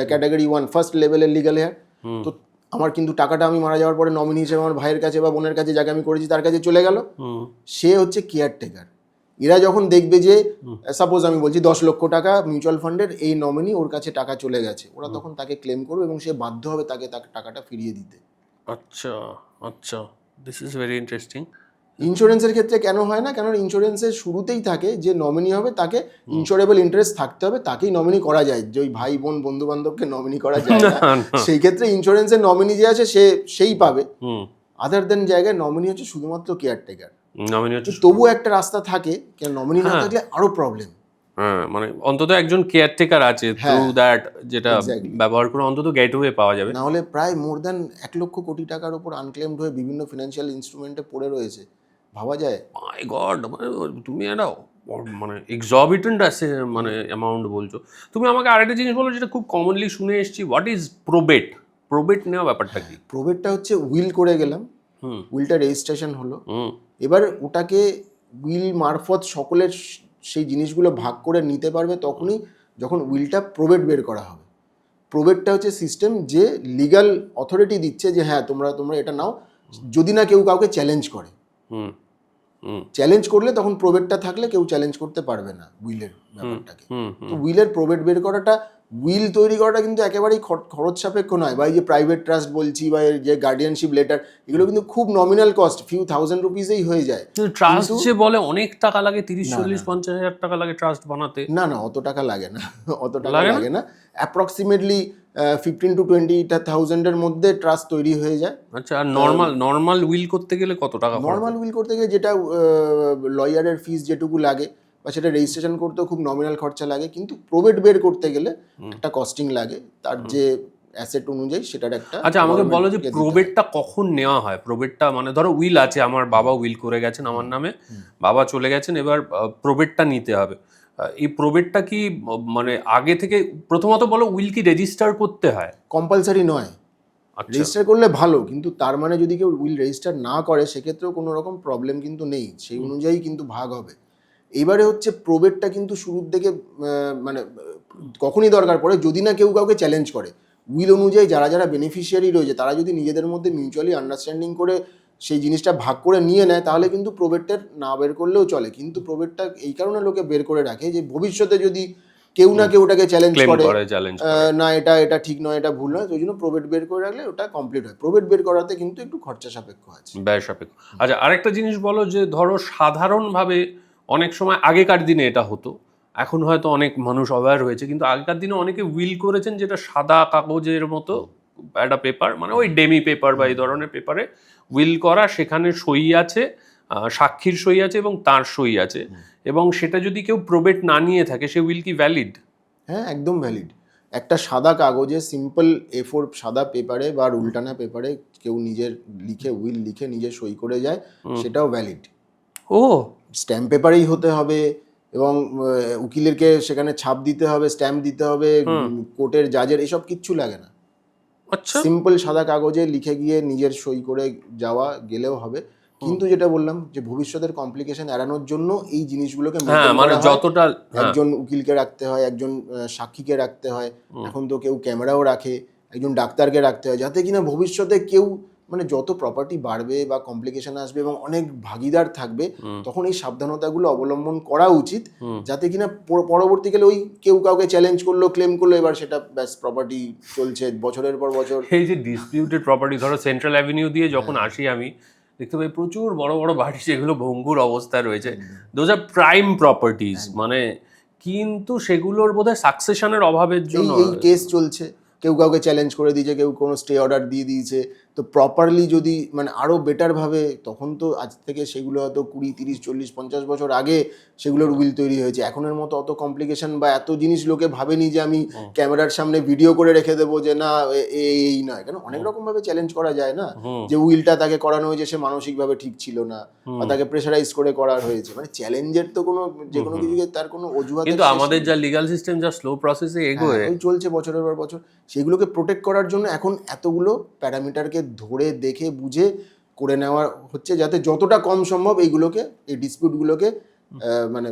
ক্যাটাগরি 1, ফার্স্ট লেভেলের লিগাল হেয়ার। তো আমার কিন্তু টাকাটা আমি মারা যাওয়ার পরে নমিনি হিসেবে আমার ভাইয়ের কাছে বা বোনের কাছে, যাকে আমি করেছি তার কাছে চলে গেল। সে হচ্ছে কেয়ারটেকার। এরা যখন দেখবে যে সাপোজ আমি বলছি 10 লক্ষ টাকা মিউচুয়াল ফান্ডের এই নমিনি, ওর কাছে টাকা চলে গেছে, ওরা তখন তাকে ক্লেম করবে এবং সে বাধ্য হবে তাকে টাকাটা ফিরিয়ে দিতে। আচ্ছা আচ্ছা, দিস ইজ ভেরি ইন্টারেস্টিং। ইন্স্যুরেন্সের ক্ষেত্রে কেন হয় না? কেন ইন্স্যুরেন্সের শুরুতেই থাকে যে নমিনি হবে তাকে ইন্স্যুরেবল ইন্টারেস্ট থাকতে হবে, তাকেই নমিনি করা যায়। যে ওই ভাই বোন বন্ধু বান্ধবকে নমিনি করা যায় না, সেই ক্ষেত্রে ইন্স্যুরেন্সের নমিনি যে আছে সেই পাবে। আদার দেন জায়গায় নমিনি হচ্ছে শুধুমাত্র কেয়ারটেকার। নমিনি হচ্ছে তবুও একটা রাস্তা থাকে, কেন নমিনি না থাকলে আরো প্রবলেম। হ্যাঁ, মানে অন্তত একজন কেয়ারটেকার আছে, থ্রু দ্যাট যেটা ব্যবহার করে অন্তত গেটওয়ে পাওয়া যাবে। না হলে প্রায় মোর দ্যান 1 লক্ষ কোটি টাকার উপর আনক্লেমড হয়ে বিভিন্ন ফিনান্সিয়াল ইনস্ট্রুমেন্টে পড়ে রয়েছে, ভাবা যায়? মাই গড, মানে তুমি একটা মানে এক্সঅরবিটেন্ট আছে মানে অ্যামাউন্ট বলছো। তুমি আমাকে আরেকটা জিনিস বলো যেটা খুব কমনলি শুনে এসেছি, হোয়াট ইজ প্রোবেট? প্রোবেট নেওয়া ব্যাপারটা কি? প্রোবেটটা হচ্ছে উইল করে গেলাম, উইলটা রেজিস্ট্রেশন হলো, এবার ওটাকে উইল মারফত সকলের সেই জিনিসগুলো ভাগ করে নিতে পারবে তখনই যখন উইলটা প্রোবেট বের করা হবে। প্রোবেটটা হচ্ছে সিস্টেম যে লিগাল অথরিটি দিচ্ছে যে হ্যাঁ তোমরা এটা নাও, যদি না কেউ কাউকে চ্যালেঞ্জ করে। চ্যালেঞ্জ করলে তখন প্রোবেটটা থাকলে কেউ চ্যালেঞ্জ করতে পারবে না উইলের ব্যাপারটাকে। তো উইলের প্রোবেট বের করাটা, উইল তৈরি করাটা কিন্তু একেবারেই খরচ সাপেক্ষ নয়। বা এই যে প্রাইভেট ট্রাস্ট বলছি বা যে গার্ডিয়ানশিপ লেটার, এগুলো কিন্তু খুব নমিনাল কস্ট, ফিউ থাউজেন্ড রুপিসেই হয়ে যায়। ট্রাস্ট যে বলে অনেক টাকা লাগে, 30-40-50 হাজার টাকা লাগে ট্রাস্ট বানাতে। না না, অত টাকা লাগে না, অত টাকা লাগে না। অ্যাপ্রক্সিমেটলি 15 to 20,000 এর মধ্যে ট্রাস্ট তৈরি হয়ে যায়। আচ্ছা, আর নর্মাল উইল করতে গেলে কত টাকা? নর্মাল উইল করতে গেলে যেটা লয়ারের ফিস যেটুকু লাগে বা সেটা রেজিস্ট্রেশন করতেও খুব নমিনাল খরচা লাগে, কিন্তু প্রোবেট বের করতে গেলে একটা কস্টিং লাগে, তার যে অ্যাসেট অনুযায়ী সেটার একটা। আচ্ছা, আমাকে বলো যে প্রোবেটটা কখন নেওয়া হয়? প্রোবেটটা মানে ধরো উইল আছে, আমার বাবা উইল করে গেছেন আমার নামে, বাবা চলে গেছেন, এবার প্রোবেটটা নিতে হবে। এই প্রোবেটটা কি মানে আগে থেকে, প্রথমত বলো উইল কি রেজিস্টার করতে হয়? কম্পালসারি নয়, রেজিস্টার করলে ভালো, কিন্তু তার মানে যদি কেউ উইল রেজিস্টার না করে সেক্ষেত্রেও কোনো রকম প্রবলেম কিন্তু নেই, সেই অনুযায়ী কিন্তু ভাগ হবে। এবারে হচ্ছে প্রোবেটটা কিন্তু শুরুর দিকে মানে কখনই দরকার পড়ে যদি না কেউ কাউকে চ্যালেঞ্জ করে। উইল অনুযায়ী যারা বেনিফিশিয়ারি রয়েছে তারা যদি নিজেদের মধ্যে মিউচুয়ালি আন্ডারস্ট্যান্ডিং করে সেই জিনিসটা ভাগ করে নিয়ে নেয়, তাহলে কিন্তু প্রোবেটটা না বের করলেও চলে। কিন্তু প্রোবেটটা এই কারণে লোকে বের করে রাখে যে ভবিষ্যতে যদি কেউ না কেউ ওটাকে চ্যালেঞ্জ করে না, এটা ঠিক নয়, এটা ভুল নয়, ওই জন্য প্রোবেট বের করে রাখলে ওটা কমপ্লিট হয়। প্রোবেট বের করাতে কিন্তু একটু খরচা সাপেক্ষ আছে, ব্যয় সাপেক্ষ। আচ্ছা, আরেকটা জিনিস বলো যে ধরো সাধারণভাবে অনেক সময় আগেকার দিনে এটা হতো, এখন হয়তো অনেক মানুষ অ্যাওয়্যার হয়েছে, কিন্তু আগেকার দিনে অনেকে উইল করেছেন যেটা সাদা কাগজের মতো একটা পেপার, মানে ওই ডেমি পেপার বা এই ধরনের পেপারে উইল করা, সেখানে সই আছে, সাক্ষীর সই আছে এবং তার সই আছে, এবং সেটা যদি কেউ প্রোবেট না নিয়ে থাকে সে উইল কি ভ্যালিড? হ্যাঁ, একদম ভ্যালিড। একটা সাদা কাগজে সিম্পল A4 সাদা পেপারে বা উল্টানা পেপারে কেউ নিজের লিখে উইল লিখে নিজে সই করে যায়, সেটাও ভ্যালিড। ও, স্ট্যাম্প পেপারেই হতে হবে, এবং উকিলেরকে সেখানে ছাপ দিতে হবে, স্ট্যাম্প দিতে হবে, কোর্টের জাজের, এসব কিচ্ছু লাগে না। আচ্ছা, সিম্পল সাদা কাগজে লিখে গিয়ে নিজের সই করে যাওয়া গেলেও হবে। কিন্তু যেটা বললাম যে ভবিষ্যতের কমপ্লিকেশন এড়ানোর জন্য এই জিনিসগুলোকে হ্যাঁ, মানে যতটা একজন উকিলকে রাখতে হয়, একজন সাক্ষীকে রাখতে হয়, এখন তো কেউ ক্যামেরাও রাখে, একজন ডাক্তারকে রাখতে হয়, যাতে কিনা ভবিষ্যতে কেউ মানে যত প্রপার্টি বাড়বে বা কমপ্লিকেশন আসবে এবং অনেক ভাগিদার থাকবে, তখন এই সাবধানতাগুলো অবলম্বন করা উচিত, যাতে কিনা পরবর্তীকালে ওই কেউ কাউকে চ্যালেঞ্জ করলো, ক্লেম করলো, এবার সেটা ব্যাস প্রপার্টি চলছে বছরের পর বছর। এই যে ডিসপিউটেড প্রপার্টি, ধরো সেন্ট্রাল অ্যাভিনিউ দিয়ে যখন আসি আমি দেখতে পাই প্রচুর বড় বড় বাড়ি যেগুলো ভঙ্গুর অবস্থায় রয়েছে, দোজ আর প্রাইম প্রপার্টিজ, মানে কিন্তু সেগুলোর বোধহয় সাকসেশনের অভাবের জন্য এই কেস চলছে, কেউ কাউকে চ্যালেঞ্জ করে দিয়েছে, কেউ কোনো স্টে অর্ডার দিয়ে দিয়েছে। তো প্রপারলি যদি মানে আরও বেটারভাবে, তখন তো আজ থেকে সেগুলো হয়তো 20, 30, 40, 50 বছর আগে সেগুলোর উইল তৈরি হয়েছে। এখনের মতো অত কমপ্লিকেশন বা এত জিনিস লোকে ভাবেনি যে আমি ক্যামেরার সামনে ভিডিও করে রেখে দেবো যে না এই নয়, কেন অনেক রকমভাবে চ্যালেঞ্জ করা যায় না, যে উইলটা তাকে করানো হয়েছে সে মানসিকভাবে ঠিক ছিল না, বা তাকে প্রেশারাইজ করে করা হয়েছে। মানে চ্যালেঞ্জের তো কোনো যে কোনো কিছুকে তার কোনো অজুহাত, কিন্তু আমাদের যা লিগ্যাল সিস্টেম যা স্লো প্রসেসে এগোয় চলছে বছরের পর বছর, সেগুলোকে প্রোটেক্ট করার জন্য এখন এতগুলো প্যারামিটারকে ধরে দেখে বুঝে করে নেওয়া হচ্ছে, যাতে যতটা কম সম্ভব এইগুলোকে, এই ডিসপিউটগুলোকে মানে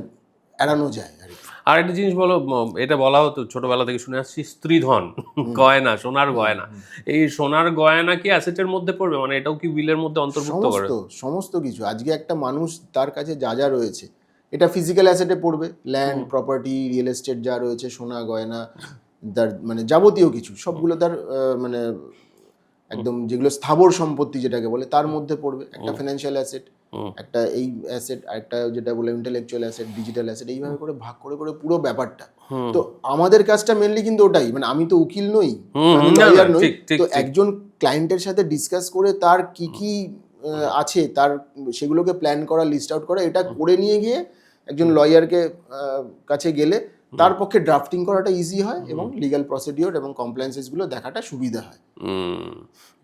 এড়ানো যায় আর কি। আর একটা জিনিস বলো, এটা বলা হতো ছোটবেলা থেকে শুনে আসছি, স্ত্রীধন, গয়না, সোনার গয়না, এই সোনার গয়না কি অ্যাসেটের মধ্যে পড়বে? মানে এটাও কি উইলের মধ্যে অন্তর্ভুক্ত করে? সমস্ত কিছু। আজকে একটা মানুষ তার কাছে যা যা রয়েছে এটা ফিজিক্যাল অ্যাসেটে পড়বে, ল্যান্ড, প্রপার্টি, রিয়েল এস্টেট যা রয়েছে, সোনা গয়না, তার মানে যাবতীয় কিছু সবগুলো তার মানে একদম যেগুলো স্থাবর সম্পত্তি যেটাকে বলে তার মধ্যে পড়বে। একটা ফিনান্সিয়াল অ্যাসেট, একটা এই অ্যাসেট, একটা যেটা বলে ইন্টেলেকচুয়াল অ্যাসেট, ডিজিটাল অ্যাসেট, এইভাবে করে ভাগ করে করে পুরো ব্যাপারটা। তো আমাদের কাজটা মেনলি কিন্তু ওটাই, মানে আমি তো উকিল নই, আমি লয়ার নই, তো একজন ক্লায়েন্টের সাথে ডিসকাস করে তার কি কি আছে তার সেগুলোকে প্ল্যান করা, লিস্ট আউট করা, এটা করে নিয়ে গিয়ে একজন লয়ারকে কাছে গেলে তার পক্ষে ড্রাফটিং করাটা ইজি হয় এবং লিগ্যাল প্রসিডিওর এবং কমপ্লায়েন্সেসগুলো দেখাটা সুবিধা হয়।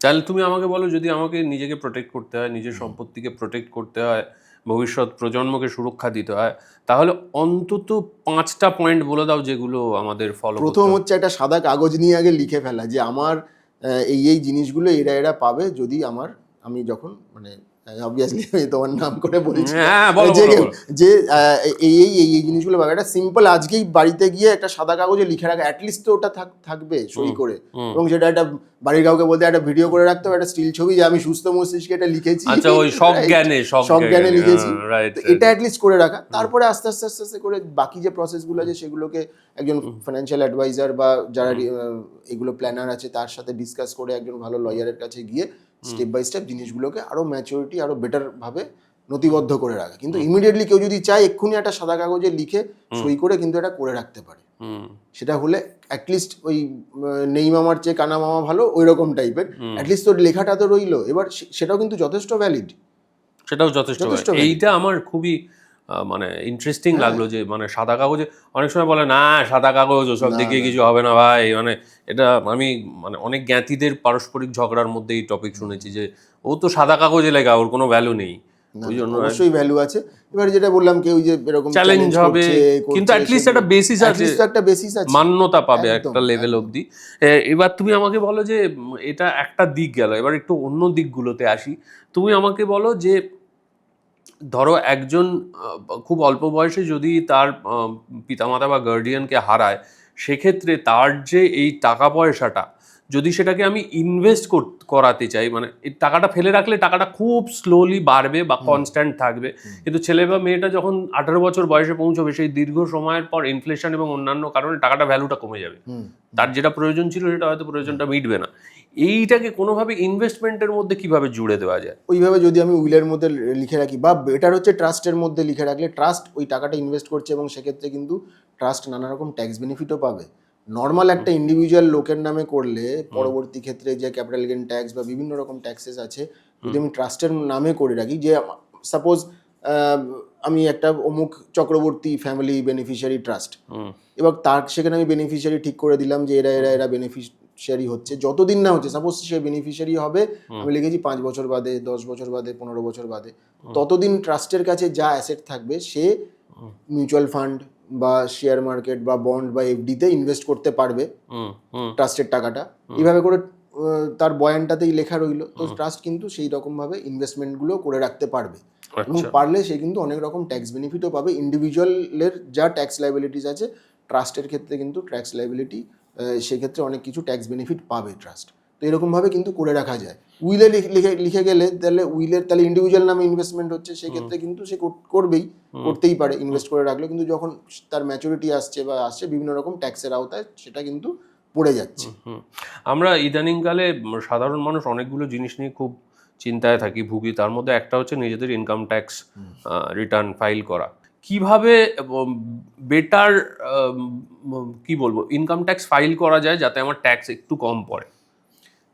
তাহলে তুমি আমাকে বলো, যদি আমাকে নিজেকে প্রোটেক্ট করতে হয়, নিজের সম্পত্তিকে প্রোটেক্ট করতে হয়, ভবিষ্যৎ প্রজন্মকে সুরক্ষা দিতে হয়, তাহলে অন্তত 5টা পয়েন্ট বলে দাও যেগুলো আমাদের ফলো। প্রথম হচ্ছে একটা সাদা কাগজ নিয়ে আগে লিখে ফেলা যে আমার এই জিনিসগুলো এরা পাবে, যদি আমি যখন মানে অবভিয়াসলি আমি তোমার নাম করে বলছি যে এই জিনিসগুলো পাবে। একটা সিম্পল আজকেই বাড়িতে গিয়ে একটা সাদা কাগজে লিখে রাখা, অ্যাটলিস্ট তো ওটা থাকবে সই করে, এবং সেটা একটা বাড়ির কাউকে বলতে একটা ভিডিও করে রাখতে হবে, একটা স্টিল ছবি যে আমি সুস্থ মস্তিষ্কে এটা লিখেছি, আচ্ছা ওই সজ্ঞানে লিখেছি, এটা অ্যাটলিস্ট করে রাখা। তারপরে আস্তে আস্তে আস্তে আস্তে করে বাকি যে প্রসেসগুলো আছে সেগুলোকে একজন ফাইন্যান্সিয়াল অ্যাডভাইজার বা যারা এগুলো প্ল্যানার আছে তার সাথে ডিসকাস করে একজন ভালো লয়ারের কাছে গিয়ে স্টেপ বাই স্টেপ জিনিসগুলোকে আরো ম্যাচুরিটি, আরো বেটার ভাবে নথিবদ্ধ করে রাখা। কিন্তু ইমিডিয়েটলি কেউ যদি চায় এক্ষুনি একটা সাদা কাগজে লিখে সই করে কিন্তু এটা করে রাখতে পারে, সেটা হলে অ্যাটলিস্ট ওই নেই মামার চেয়ে কানা মামা ভালো, ওই রকম টাইপের, অ্যাটলিস্ট তোর লেখাটা তো রইলো। এবার সেটাও কিন্তু যথেষ্ট ভ্যালিড, সেটাও যথেষ্ট। এইটা আমার খুবই মানে ইন্টারেস্টিং লাগলো যে মানে সাদা কাগজে অনেক সময় বলে না সাদা কাগজ ওসব দিকে কিছু হবে না ভাই, মানে এটা আমি মানে অনেক জ্ঞাতিদের পারস্পরিক ঝগড়ার মধ্যে এই টপিক শুনেছি যে ও তো সাদা কাগজে লেখা, ওর কোনো ভ্যালু নেই। ওই জন্য অবশ্যই ভ্যালু আছে। এবার যেটা বললাম কেউ যে এরকম চ্যালেঞ্জ হবে, কিন্তু অ্যাটলিস্ট একটা বেসিস আছে, মান্যতা পাবে একটা লেভেল অবধি। এবার তুমি আমাকে বলো যে এটা একটা দিক গেল, এবার একটু অন্য দিকগুলোতে আসি। তুমি আমাকে বলো যে ধরো একজন খুব অল্প বয়সে যদি তার পিতামাতা বা গার্ডিয়ানকে হারায়, সেক্ষেত্রে তার যে এই টাকা পয়সাটা যদি সেটাকে আমি ইনভেস্ট করাতে চাই, মানে এই টাকাটা ফেলে রাখলে টাকাটা খুব স্লোলি বাড়বে বা কনস্ট্যান্ট থাকবে, কিন্তু ছেলে বা মেয়েটা যখন 18 বছর বয়সে পৌঁছবে সেই দীর্ঘ সময়ের পর ইনফ্লেশন এবং অন্যান্য কারণে টাকাটা ভ্যালুটা কমে যাবে, তার যেটা প্রয়োজন ছিল সেটা হয়তো প্রয়োজনটা মিটবে না। এইটাকে কোনোভাবে ইনভেস্টমেন্টের মধ্যে কিভাবে জুড়ে দেওয়া যায়? ওইভাবে যদি আমি উইলের মধ্যে লিখে রাখি, বা বেটার হচ্ছে ট্রাস্টের মধ্যে লিখে রাখলে, ট্রাস্ট ওই টাকাটা ইনভেস্ট করছে এবং সেক্ষেত্রে কিন্তু ট্রাস্ট নানা রকম ট্যাক্স বেনিফিটও পাবে। নর্মাল একটা ইন্ডিভিজুয়াল লোকের নামে করলে পরবর্তী ক্ষেত্রে যে ক্যাপিটাল গেইন ট্যাক্স বা বিভিন্ন রকম ট্যাক্সেস আছে, যদি আমি ট্রাস্টের নামে করে রাখি, যে সাপোজ আমি একটা অমুক চক্রবর্তী ফ্যামিলি বেনিফিশিয়ারি ট্রাস্ট, এবার সেখানে আমি বেনিফিশিয়ারি ঠিক করে দিলাম যে এরা বেনিফিশিয়ারি হচ্ছে, যতদিন না হচ্ছে, সাপোজ সে বেনিফিশিয়ারি হবে আমি লিখেছি 5 বছর বাদে, 10 বছর বাদে, 15 বছর বাদে, ততদিন ট্রাস্টের কাছে যা অ্যাসেট থাকবে সে মিউচুয়াল ফান্ড বা শেয়ার মার্কেট বা বন্ড বা এফডিতে ইনভেস্ট করতে পারবে ট্রাস্টের টাকাটা। এইভাবে করে তার বয়ানটাতেই লেখা রইলো। তো ট্রাস্ট কিন্তু সেই রকমভাবে ইনভেস্টমেন্টগুলো করে রাখতে পারবে, এবং পারলে সে কিন্তু অনেক রকম ট্যাক্স বেনিফিটও পাবে। ইন্ডিভিজুয়ালের যা ট্যাক্স লাইবিলিটিস আছে, ট্রাস্টের ক্ষেত্রে কিন্তু ট্যাক্স লাইবিলিটি সেক্ষেত্রে অনেক কিছু ট্যাক্স বেনিফিট পাবে ট্রাস্ট। তো এরকমভাবে কিন্তু করে রাখা যায়। উইলে লিখে গেলে তাহলে ইন্ডিভিজুয়াল নামে ইনভেস্টমেন্ট হচ্ছে, সেক্ষেত্রে কিন্তু সে করতেই পারে, ইনভেস্ট করে রাখলো। কিন্তু যখন তার ম্যাচুরিটি আসছে বিভিন্ন রকম ট্যাক্সের আওতায়, সেটা কিন্তু পড়ে যাচ্ছে। আমরা ইদানিংকালে সাধারণ মানুষ অনেকগুলো জিনিস নিয়ে খুব চিন্তায় ভুগি। তার মধ্যে একটা হচ্ছে নিজেদের ইনকাম ট্যাক্স রিটার্ন ফাইল করা। কিভাবে বেটার কি বলবো ইনকাম ট্যাক্স ফাইল করা যায় যাতে আমার ট্যাক্স একটু কম পড়ে?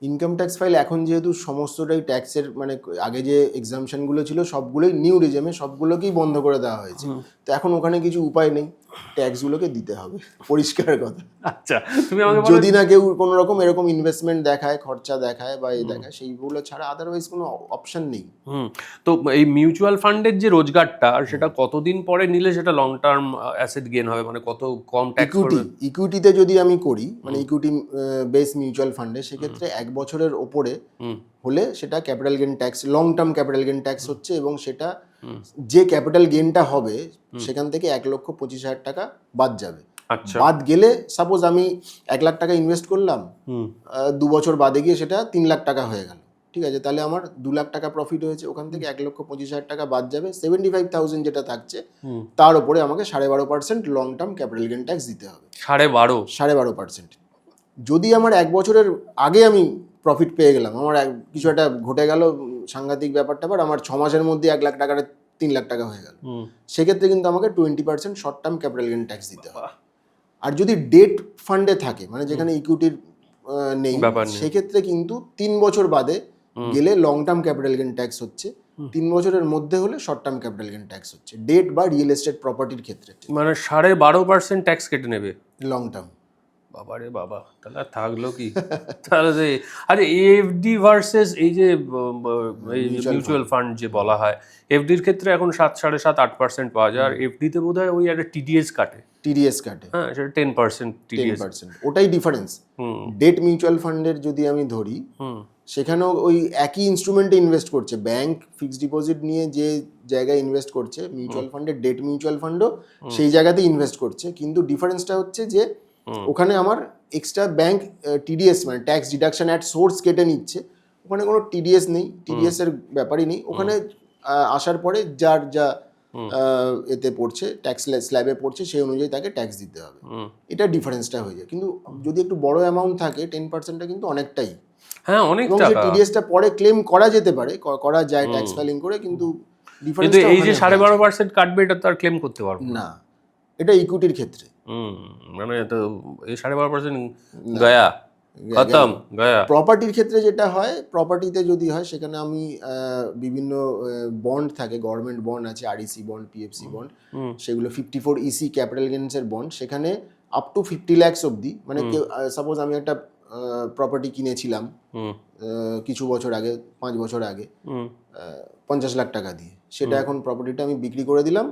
ইনকাম ট্যাক্স ফাইল এখন যেহেতু সমস্তটাই ট্যাক্সের, মানে আগে যে এক্সামশনগুলো ছিল সবগুলোই নিউ রেজিমে সবগুলোকেই বন্ধ করে দেওয়া হয়েছে। তো এখন ওখানে কিছু উপায় নেই, ট্যাক্সগুলোকে দিতে হবে, পরিষ্কার কথা। আচ্ছা, তুমি আমাকে যদি না কেউ কোনো রকম এরকম ইনভেস্টমেন্ট দেখায়, খরচা দেখায় বা দেখায়, সেইগুলো ছাড়া আদারওয়াইজ কোনো অপশন নেই। তো এই মিউচুয়াল ফান্ডের যে রোজগারটা, সেটা কতদিন পরে নিলে সেটা লং টার্ম অ্যাসেট গেইন হবে, মানে কত কম ট্যাক্স করবে? ইকুইটিতে যদি আমি করি, মানে ইকুইটি বেস মিউচুয়াল ফান্ডে, সেক্ষেত্রে 1 বছরের ওপরে হলে সেটা capital gain tax, long term capital gain tax হচ্ছে, এবং সেটা যে ক্যাপিটাল গেইনটা হবে সেখান থেকে 1,25,000 টাকা বাদ যাবে। বাদ গেলে সাপোজ আমি 1 লাখ টাকা ইনভেস্ট করলাম, 2 বছর বাদে গিয়ে সেটা 3 লাখ টাকা হয়ে গেল, ঠিক আছে, তাহলে আমার 2 লাখ টাকা প্রফিট হয়েছে, ওখান থেকে 1,25,000 টাকা বাদ যাবে, 75,000 যেটা থাকছে তার উপরে আমাকে 12.5% long term capital gain tax দিতে হবে। 12.5%। যদি আমার 1 বছরের আগে আমি প্রফিট পেয়ে গেলাম, আমার কিছু একটা ঘটে গেল, সাংঘাতিক ব্যাপারটা, আমার 6 মাসের মধ্যে 1 লাখ টাকাটা 3 লাখ টাকা হয়ে গেল, সেক্ষেত্রে কিন্তু আমাকে 20% short term capital gain tax দিতে হবে। আর যদি ডেট ফান্ডে থাকে, মানে যেখানে ইকুইটির নেই, সেক্ষেত্রে কিন্তু 3 বছর বাদে গেলে long term capital gain tax হচ্ছে, 3 বছরের মধ্যে হলে short term capital gain tax হচ্ছে, ডেট বা রিয়েল এস্টেট প্রপার্টির ক্ষেত্রে। মানে 12.5% ট্যাক্স কেটে নেবে লং টার্ম। বাবা রে বাবা, তাহলে আর থাকলো কি? তাহলে আচ্ছা, এফডি ভার্সেস এই যে মিউচুয়াল ফান্ড যে বলা হয়, এফডির ক্ষেত্রে এখন 7.5-8% পাওয়া যায়, আর এফডিতে বোধ হয় ওই একটা টিডিএস কাটে। হ্যাঁ, সেটা 10% টিডিএস। ওটাই ডিফারেন্স। ডেট মিউচুয়াল ফান্ডের যদি আমি ধরি, সেখানেও ওই একই ইনস্ট্রুমেন্টে ইনভেস্ট করছে, ব্যাংক ফিক্সড ডিপোজিট নিয়ে যে জায়গায় ইনভেস্ট করছে, মিউচুয়াল ফান্ডের ডেট মিউচুয়াল ফান্ডও সেই জায়গাতেই ইনভেস্ট করছে, কিন্তু ডিফারেন্সটা হচ্ছে যে ওখানে আমার এক্সট্রা ব্যাংক টিডিএস, মানে ট্যাক্স ডিডাকশন অ্যাট সোর্স কেটে নিচ্ছে, ওখানে কোনো টিডিএস নেই, টিডিএস এর ব্যাপারই নেই। ওখানে আসার পরে যার যা এতে পড়ছে, ট্যাক্স স্ল্যাবে পড়ছে, সেই অনুযায়ী তাকে ট্যাক্স দিতে হবে। এটা ডিফারেন্সটা হয়ে যায়। কিন্তু যদি একটু বড় অ্যামাউন্ট থাকে, 10%টা কিন্তু অনেকটাই, হ্যাঁ, অনেক টাকা। টিডিএসটা পরে ক্লেম করা যেতে পারে, করা যায় ট্যাক্স ফাইলিং করে, কিন্তু ডিফারেন্সটা এই যে 12.5% কাটবে, এটা তো আর ক্লেম করতে পারবো না, এটা ইকুইটির ক্ষেত্রে। মানে তো এই 12.5% গয়া খতম গয়া। প্রপার্টির ক্ষেত্রে যেটা হয়, প্রপার্টিতে যদি হয়, সেখানে আমি বিভিন্ন বন্ড থাকে, গভর্নমেন্ট বন্ড আছে, আরইসি বন্ড, পিএফসি বন্ড, সেগুলো 54 ইসি ক্যাপিটাল গেইনস এর বন্ড, সেখানে আপ টু 50 লাখস অবধি, মানে সাপোজ আমি একটা প্রপার্টি কিনেছিলাম কিছু বছর আগে, 5 বছর আগে, 50 লাখ টাকা দিয়ে, সেটা এখন প্রপার্টিটা আমি বিক্রি করে দিলাম,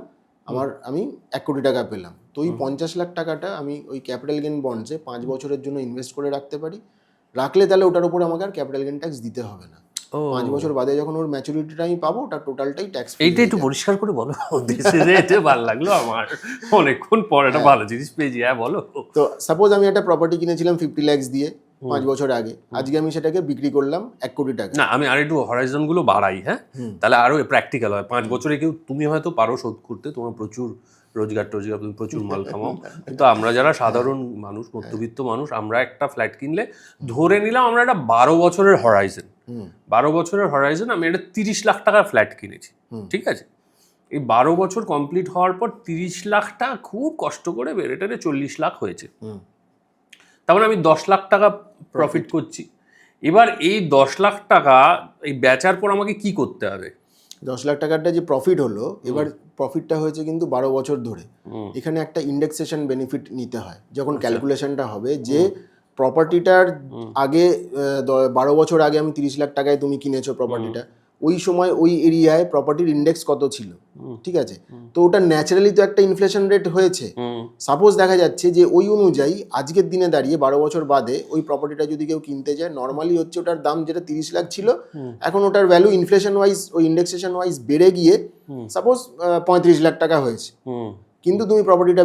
আমি 1 কোটি টাকা পেলাম। তো ওই 50 লাখ টাকাটা আমি ওই ক্যাপিটাল গেইন বন্ডসে 5 বছরের জন্য ইনভেস্ট করে রাখতে পারি। রাখলে তাহলে ওটার উপর আমাকে আর ক্যাপিটাল গেইন ট্যাক্স দিতে হবে না। 5 বছর বাদে যখন ওর ম্যাচুরিটিটা আমি পাবো, ওটা টোটালটাই ট্যাক্স। এইটা একটু পরিষ্কার করে বলো, এতে ভালো লাগলো আমার, অনেকক্ষণ পর একটা ভালো জিনিস পেয়েছি। হ্যাঁ বলো। তো সাপোজ আমি একটা প্রপার্টি কিনেছিলাম 50 লাখ দিয়ে 5 বছর আগে, আজকে আমি সেটাকে বিক্রি করলাম 1 কোটি টাকা। না, আমি আর একটু হরাইজন গুলো বাড়াই, হ্যাঁ, তাহলে আরো প্র্যাকটিক্যাল হয়। 5 বছরে তুমি হয়তো পারো শোধ করতে, তোমার প্রচুর রোজগার, তুমি প্রচুর মাল কামাও, কিন্তু আমরা যারা সাধারণ মানুষ, মধ্যবিত্ত মানুষ, আমরা একটা ফ্ল্যাট কিনলে ধরে নিলাম আমরা একটা 12 বছরের হরাইজন, 12 বছরের হরাইজন, আমি একটা 30 লাখ টাকার ফ্ল্যাট কিনেছি, ঠিক আছে। এই 12 বছর কমপ্লিট হওয়ার পর 30 লাখটা খুব কষ্ট করে বেড়ে টেড়ে 40 লাখ হয়েছে, তার মানে আমি 10 লাখ টাকা প্রফিট করছি। এবার এই 10 লাখ টাকা এই বেচার পর আমাকে কি করতে হবে? 10 লাখ টাকাটা যে প্রফিট হলো, এবার প্রফিটটা হয়েছে কিন্তু 12 বছর ধরে, এখানে একটা ইন্ডেক্সেশন বেনিফিট নিতে হয় যখন ক্যালকুলেশনটা হবে, যে প্রপার্টিটার আগে 12 বছর আগে আমি 30 লাখ টাকায় তুমি কিনেছো প্রপার্টিটা, ওই সময় ওই এরিয়ায় প্রপার্টির ইন্ডেক্স কত ছিল, ঠিক আছে, তো ওটা ন্যাচারালি তো একটা ইনফ্লেশন রেট হয়েছে। সাপোজ দেখা যাচ্ছে যে ওই অনুযায়ী আজকের দিনে দাঁড়িয়ে 12 বছর বাদে ওই প্রপার্টিটা যদি কেউ কিনতে যায়, নর্মালি হচ্ছে ওটার দাম যেটা 30 লাখ ছিল, এখন ওটার ভ্যালু ইনফ্লেশন ওয়াইজ ওই ইন্ডেক্সেশন ওয়াইজ বেড়ে গিয়ে সাপোজ 35 লাখ টাকা হয়েছে। কিন্তু তুমি প্রপার্টিটা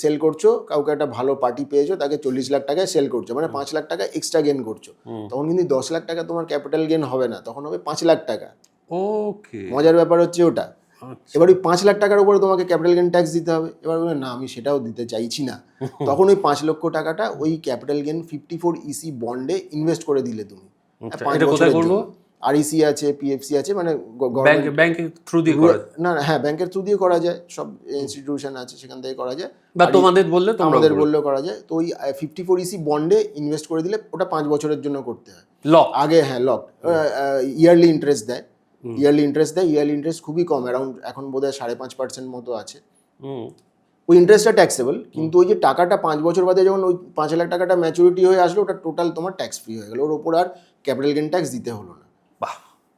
সেল করছো, কাউকে একটা ভালো পার্টি পেয়েছো, তাকে 40 লাখ টাকায় সেল করছো, মানে 5 লাখ টাকা এক্সট্রা গেন করছো। তখন কিন্তু 10 লাখ টাকা তোমার ক্যাপিটাল গেন হবে না, তখন হবে 5 লাখ টাকা। ওকে, মজার ব্যাপার হচ্ছে ওটা। এবার ওই 5 লাখ টাকার উপরে তোমাকে ক্যাপিটাল গেন ট্যাক্স দিতে হবে। এবার না, আমি সেটাও দিতে চাইছি না, তখন ওই 5 লক্ষ টাকাটা ওই ক্যাপিটাল গেন 54 ইসি বন্ডে ইনভেস্ট করে দিলে তুমি 5 বছরের জন্য। আরইসি আছে, পিএফসি আছে, মানে ব্যাংকের থ্রু দিয়ে করা যায়? না, হ্যাঁ, ব্যাংকের থ্রু দিয়ে করা যায়, সব ইনস্টিটিউশন আছে সেখান থেকে করা যায়, বা তোমাদের বললেও করা যায়। তো ওই 54 ইসি বন্ডে ইনভেস্ট করে দিলে ওটা 5 বছরের জন্য করতে হয়। আগে হ্যাঁ লক, ইয়ারলি ইন্টারেস্ট দেয়, ইয়ারলি ইন্টারেস্ট খুবই কম, অ্যারাউন্ড এখন বোধহয় 5.5% মতো আছে। ওই ইন্টারেস্টটা ট্যাক্সেবল, কিন্তু ওই যে টাকাটা 5 বছর বাদে যখন ওই 5 লাখ টাকাটা ম্যাচুরিটি হয়ে আসলো, ওটা টোটাল তোমার ট্যাক্স ফ্রি হয়ে গেল, ওর ওপর আর ক্যাপিটাল গেন ট্যাক্স দিতে হলো না।